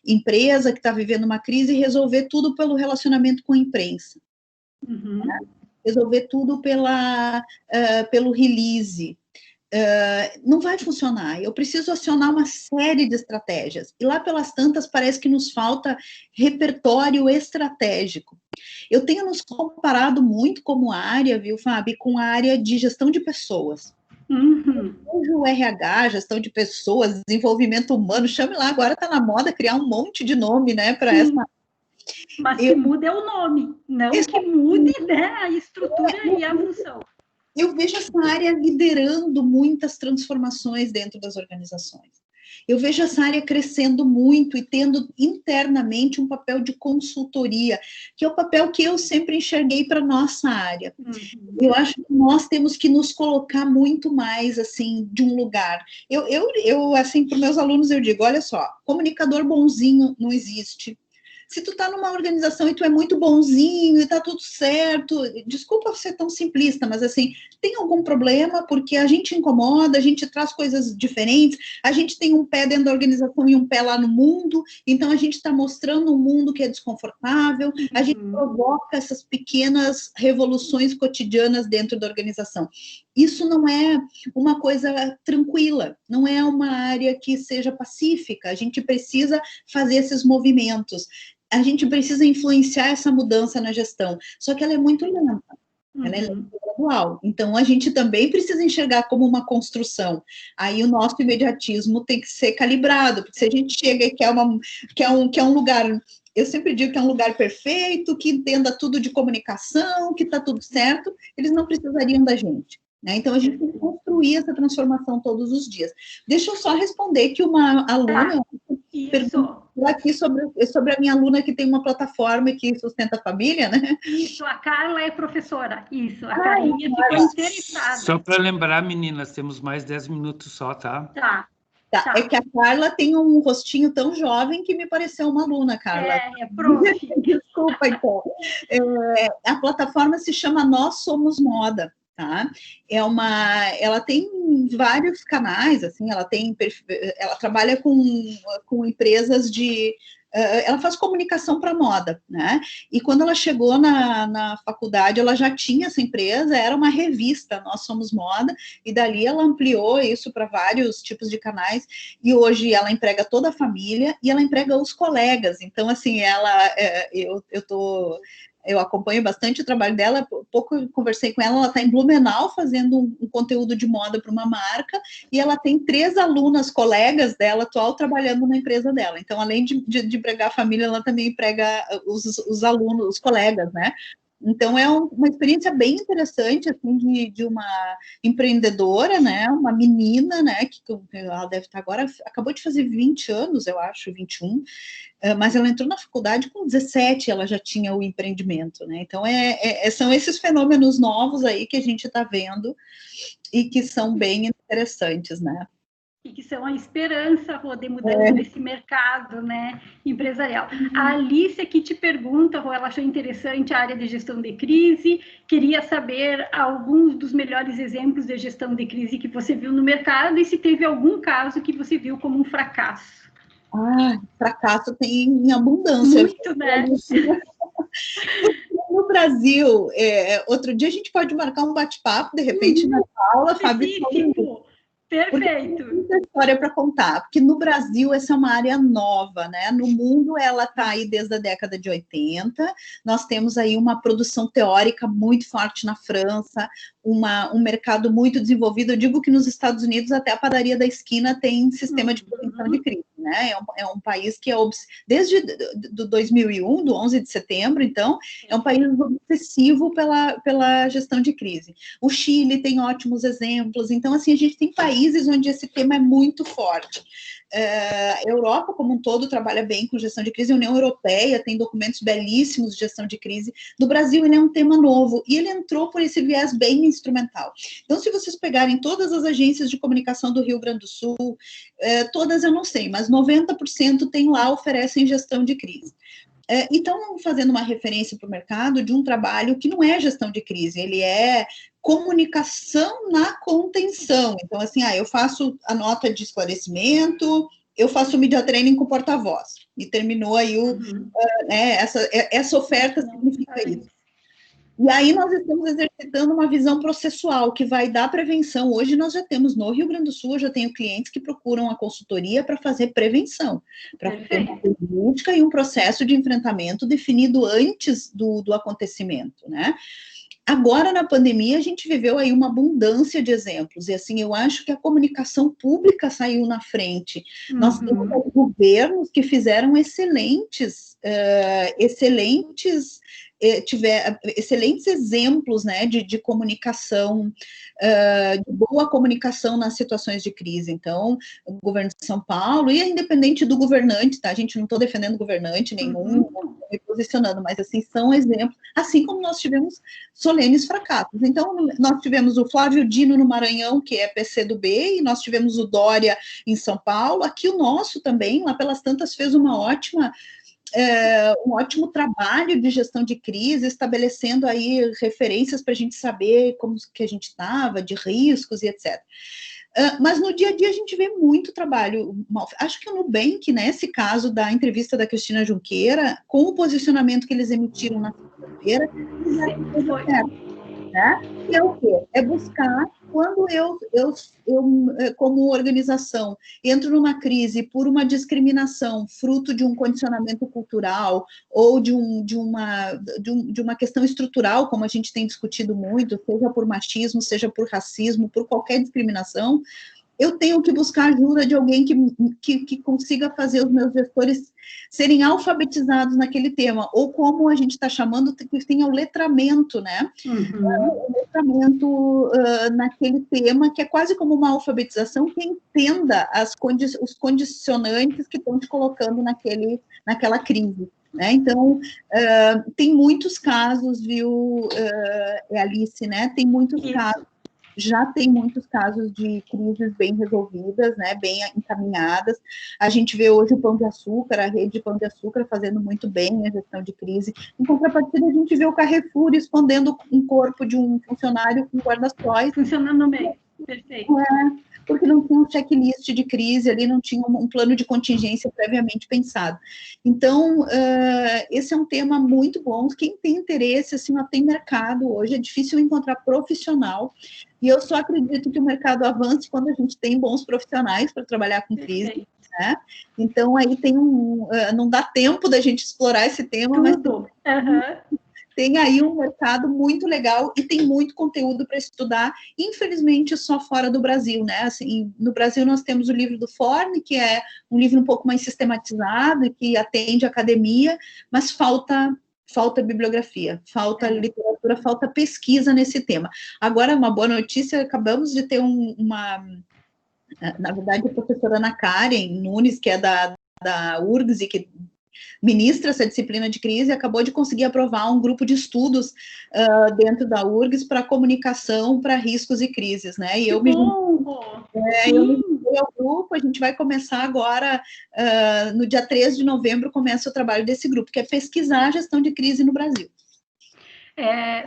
empresa que está vivendo uma crise e resolver tudo pelo relacionamento com a imprensa. Né? Resolver tudo pelo release. Não vai funcionar. Eu preciso acionar uma série de estratégias. E lá pelas tantas, parece que nos falta repertório estratégico. Eu tenho nos comparado muito como área, viu, Fábio, com a área de gestão de pessoas. O RH, gestão de pessoas, desenvolvimento humano, chame lá, agora está na moda criar um monte de nome, né, para essa. Mas que muda é o nome, não que mude, né, a estrutura e a função. Eu vejo essa área liderando muitas transformações dentro das organizações. Eu vejo essa área crescendo muito e tendo internamente um papel de consultoria, que é o papel que eu sempre enxerguei para a nossa área. Eu acho que nós temos que nos colocar muito mais, assim, de um lugar. Eu assim, para os meus alunos, eu digo, olha só, comunicador bonzinho não existe. Se tu tá numa organização e tu é muito bonzinho e tá tudo certo, desculpa ser tão simplista, mas assim, tem algum problema porque a gente incomoda, a gente traz coisas diferentes, a gente tem um pé dentro da organização e um pé lá no mundo, então a gente está mostrando um mundo que é desconfortável, a gente provoca essas pequenas revoluções cotidianas dentro da organização. Isso não é uma coisa tranquila, não é uma área que seja pacífica, a gente precisa fazer esses movimentos. A gente precisa influenciar essa mudança na gestão, só que ela é muito lenta, ela é lenta e gradual. Então, a gente também precisa enxergar como uma construção. Aí, o nosso imediatismo tem que ser calibrado, porque se a gente chega e quer um lugar, eu sempre digo que é um lugar perfeito, que entenda tudo de comunicação, que está tudo certo, eles não precisariam da gente. Né? Então, a gente tem que construir essa transformação todos os dias. Deixa eu só responder que uma aluna perguntou aqui sobre a minha aluna que tem uma plataforma que sustenta a família, né? Isso, a Carla é professora. Isso, a Carlinha ficou interessada. Só para lembrar, meninas, temos mais 10 minutos só, tá? Tá. É que a Carla tem um rostinho tão jovem que me pareceu uma aluna, Carla. É prof. Desculpa, então. A plataforma se chama Nós Somos Moda. Tá? Ela tem vários canais, assim, ela trabalha com empresas ela faz comunicação para moda, né? E quando ela chegou na faculdade, ela já tinha essa empresa, era uma revista, Nós Somos Moda, e dali ela ampliou isso para vários tipos de canais, e hoje ela emprega toda a família e ela emprega os colegas. Então, assim, eu acompanho bastante o trabalho dela, pouco eu conversei com ela está em Blumenau fazendo um conteúdo de moda para uma marca, e ela tem 3 alunas, colegas dela, atual, trabalhando na empresa dela. Então, além de empregar a família, ela também emprega os alunos, os colegas, né? Então, é uma experiência bem interessante, assim, de uma empreendedora, né, uma menina, né, que ela deve estar agora, acabou de fazer 20 anos, eu acho, 21, mas ela entrou na faculdade com 17, ela já tinha o empreendimento, né, então são esses fenômenos novos aí que a gente está vendo e que são bem interessantes, né. E que são a esperança, Rô, de mudança desse mercado, né, empresarial. A Alice aqui te pergunta, Rô, ela achou interessante a área de gestão de crise, queria saber alguns dos melhores exemplos de gestão de crise que você viu no mercado e se teve algum caso que você viu como um fracasso. Fracasso tem em abundância. Muito, né? No Brasil, outro dia a gente pode marcar um bate-papo, de repente, na aula, Fábio. Perfeito. Tem muita história para contar, porque no Brasil essa é uma área nova, né? No mundo ela está aí desde a década de 80, nós temos aí uma produção teórica muito forte na França, um mercado muito desenvolvido. Eu digo que nos Estados Unidos até a padaria da esquina tem sistema de prevenção de crise, né? É um país que desde do 2001, do 11 de setembro, então, é um país obsessivo pela gestão de crise. O Chile tem ótimos exemplos, então, assim, a gente tem países onde esse tema é muito forte. A Europa, como um todo, trabalha bem com gestão de crise, a União Europeia tem documentos belíssimos de gestão de crise. No Brasil, ele é um tema novo, e ele entrou por esse viés bem instrumental. Então, se vocês pegarem todas as agências de comunicação do Rio Grande do Sul, todas eu não sei, mas 90% tem lá, oferecem gestão de crise. Então, fazendo uma referência para o mercado de um trabalho que não é gestão de crise, ele é comunicação na contenção. Então, assim, eu faço a nota de esclarecimento, eu faço o media training com porta-voz. E terminou aí essa oferta significa isso. E aí nós estamos exercitando uma visão processual que vai dar prevenção. Hoje nós já temos no Rio Grande do Sul, eu já tenho clientes que procuram a consultoria para fazer prevenção, para ter uma política e um processo de enfrentamento definido antes do acontecimento, né? Agora, na pandemia, a gente viveu aí uma abundância de exemplos, e assim, eu acho que a comunicação pública saiu na frente. Nós temos governos que fizeram excelentes exemplos, né, de comunicação, de boa comunicação nas situações de crise. Então, o governo de São Paulo, e é independente do governante, tá? A gente não estou defendendo governante nenhum, me posicionando, mas assim, são exemplos, assim como nós tivemos solenes fracassos. Então, nós tivemos o Flávio Dino no Maranhão, que é PCdoB, e nós tivemos o Dória em São Paulo. Aqui o nosso também, lá pelas tantas, fez um ótimo trabalho de gestão de crise, estabelecendo aí referências para a gente saber como que a gente estava, de riscos e etc. Mas no dia a dia a gente vê muito trabalho mal. Acho que o Nubank, nesse caso da entrevista da Cristina Junqueira, com o posicionamento que eles emitiram na segunda-feira, né? Que é o quê? É buscar, quando eu como organização, entro numa crise por uma discriminação, fruto de um condicionamento cultural, ou de uma questão estrutural, como a gente tem discutido muito, seja por machismo, seja por racismo, por qualquer discriminação, eu tenho que buscar ajuda de alguém que consiga fazer os meus gestores serem alfabetizados naquele tema, ou como a gente está chamando, que tenha o letramento, né? O letramento naquele tema, que é quase como uma alfabetização, que entenda os condicionantes que estão te colocando naquela crise. Né? Então, tem muitos casos, viu, Alice, né? Tem muitos casos. Já tem muitos casos de crises bem resolvidas, né, bem encaminhadas. A gente vê hoje o Pão de Açúcar, a rede de Pão de Açúcar fazendo muito bem a gestão de crise. Em contrapartida, a gente vê o Carrefour escondendo um corpo de um funcionário com guarda-sóis. Funcionando no meio, perfeito. Porque não tinha um checklist de crise ali, não tinha um plano de contingência previamente pensado. Então, esse é um tema muito bom. Quem tem interesse, assim, tem mercado hoje, é difícil encontrar profissional, e eu só acredito que o mercado avance quando a gente tem bons profissionais para trabalhar com crise, né? Então, aí tem não dá tempo da gente explorar esse tema, mas tem aí um mercado muito legal e tem muito conteúdo para estudar, infelizmente só fora do Brasil, né? Assim, no Brasil nós temos o livro do Forne, que é um livro um pouco mais sistematizado e que atende a academia, mas falta falta bibliografia, falta literatura, falta pesquisa nesse tema. Agora, uma boa notícia, acabamos de ter na verdade, a professora Ana Karen Nunes, que é da URGS e que ministra essa disciplina de crise, acabou de conseguir aprovar um grupo de estudos dentro da URGS para comunicação para riscos e crises, né? E eu me juntei ao grupo, a gente vai começar agora, no dia 13 de novembro, começa o trabalho desse grupo, que é pesquisar a gestão de crise no Brasil.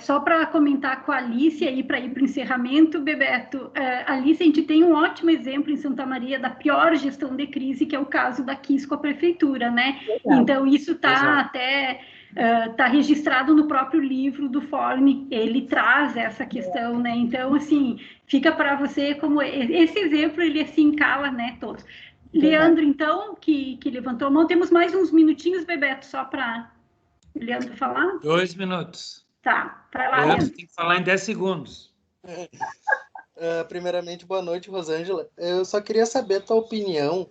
Só para comentar com a Alice aí, para ir para o encerramento, Bebeto, Alice, a gente tem um ótimo exemplo em Santa Maria da pior gestão de crise, que é o caso da KIS com a prefeitura, né? Exato. Então, isso está até tá registrado no próprio livro do Fórum, ele traz essa questão, né? Então, assim, fica para você como esse exemplo, ele assim cala, né, todos. Leandro, então, que levantou a mão, temos mais uns minutinhos, Bebeto, só para o Leandro falar? 2 minutos. Tá, vai lá, Leandro. Tem que falar em 10 segundos. Primeiramente, boa noite, Rosângela. Eu só queria saber a tua opinião,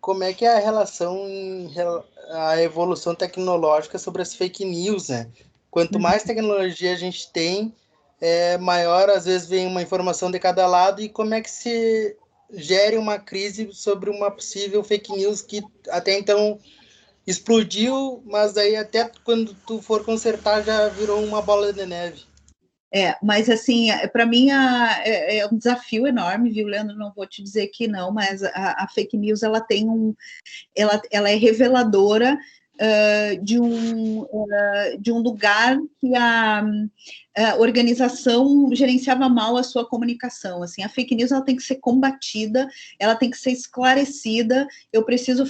como é que é a relação, a evolução tecnológica sobre as fake news, né? Quanto mais tecnologia a gente tem, maior, às vezes, vem uma informação de cada lado, e como é que se gere uma crise sobre uma possível fake news que até então explodiu, mas aí até quando tu for consertar já virou uma bola de neve. Mas assim, para mim é um desafio enorme, viu, Leandro? Não vou te dizer que não, mas a fake news ela tem ela é reveladora de um lugar que a organização gerenciava mal a sua comunicação. Assim, a fake news ela tem que ser combatida, ela tem que ser esclarecida. Eu preciso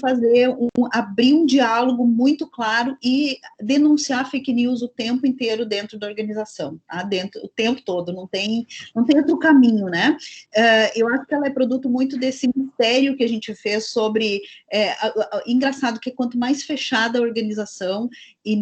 abrir um diálogo muito claro e denunciar fake news o tempo inteiro dentro da organização, tá? O tempo todo, não tem outro caminho, né? Eu acho que ela é produto muito desse mistério que a gente fez sobre... engraçado que quanto mais fechada a organização e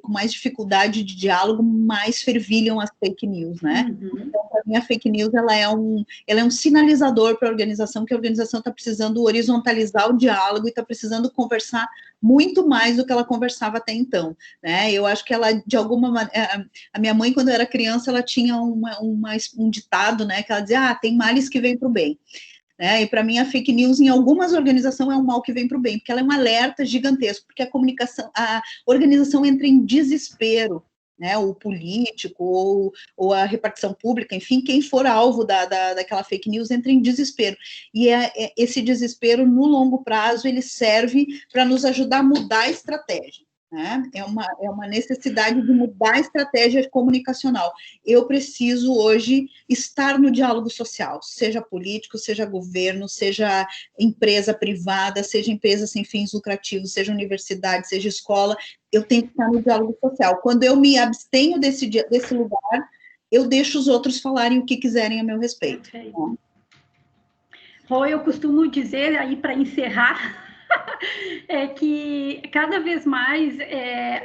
com mais dificuldade de diálogo, mais fervilham as fake news, né? Então, para mim, a fake news ela é um sinalizador para a organização, que a organização está precisando horizontalizar o diálogo e está precisando conversar muito mais do que ela conversava até então, né? Eu acho que ela, de alguma maneira... A minha mãe, quando eu era criança, ela tinha um ditado, né? Que ela dizia, tem males que vêm para o bem. E para mim a fake news em algumas organizações é um mal que vem para o bem, porque ela é um alerta gigantesco, porque a organização entra em desespero, né, o político ou a repartição pública, enfim, quem for alvo daquela fake news entra em desespero, e esse desespero no longo prazo ele serve para nos ajudar a mudar a estratégia. É uma necessidade de mudar a estratégia comunicacional. Eu preciso hoje estar no diálogo social, seja político, seja governo, seja empresa privada, seja empresa sem fins lucrativos, seja universidade, seja escola, eu tenho que estar no diálogo social. Quando eu me abstenho desse lugar, eu deixo os outros falarem o que quiserem a meu respeito. Rô, eu costumo dizer aí para encerrar que cada vez mais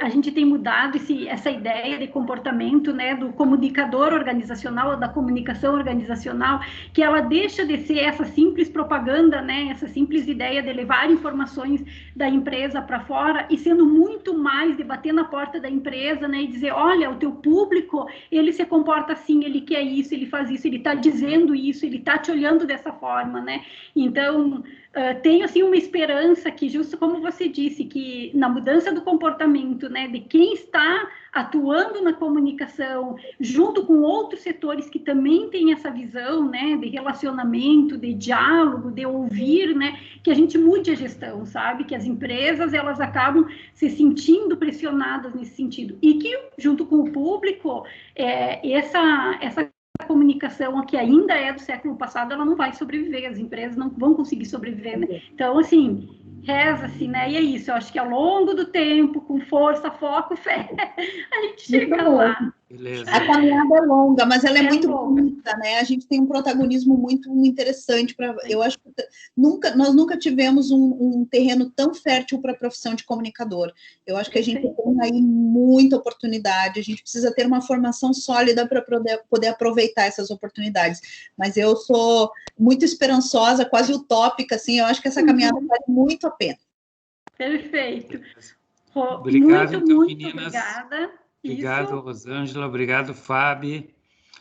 a gente tem mudado essa ideia de comportamento, né, do comunicador organizacional, da comunicação organizacional, que ela deixa de ser essa simples propaganda, né, essa simples ideia de levar informações da empresa para fora, e sendo muito mais de bater na porta da empresa, né, e dizer, olha, o teu público, ele se comporta assim, ele quer isso, ele faz isso, ele está dizendo isso, ele está te olhando dessa forma, né? Então, tenho assim uma esperança que, justo como você disse, que na mudança do comportamento, né, de quem está atuando na comunicação, junto com outros setores que também têm essa visão, né, de relacionamento, de diálogo, de ouvir, né, que a gente mude a gestão, sabe? Que as empresas, elas acabam se sentindo pressionadas nesse sentido. E que, junto com o público, essa comunicação que ainda é do século passado, ela não vai sobreviver, as empresas não vão conseguir sobreviver, né? Então, assim, reza-se, né? E é isso, eu acho que ao longo do tempo, com força, foco, fé, a gente chega lá. Beleza. A caminhada é longa, mas ela é muito bonita, né? A gente tem um protagonismo muito interessante. Eu acho que nós nunca tivemos um terreno tão fértil para a profissão de comunicador. Eu acho que a gente tem aí muita oportunidade, a gente precisa ter uma formação sólida para poder aproveitar essas oportunidades. Mas eu sou muito esperançosa, quase utópica, assim, eu acho que essa caminhada vale muito a pena. Perfeito. Obrigado, muito, então, muito meninas. obrigada. Obrigado, Isso. Rosângela. Obrigado, Fábio.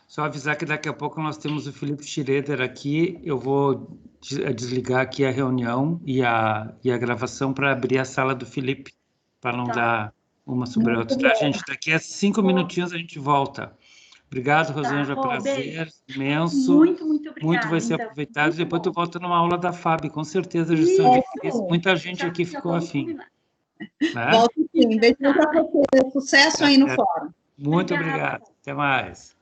Só avisar que daqui a pouco nós temos o Felipe Schroeder aqui. Eu vou desligar aqui a reunião e a gravação para abrir a sala do Felipe, para não dar uma sobre a outra. Tá, gente? Daqui a 5 minutinhos a gente volta. Obrigado, Rosângela. Prazer imenso. Muito, muito obrigada. Muito vai ser então. aproveitado. Depois tu volta numa aula da Fábio, com certeza. Muita gente aqui ficou afim. Volto sim. Beijo para você. Sucesso aí no fórum. Muito obrigado. Até mais.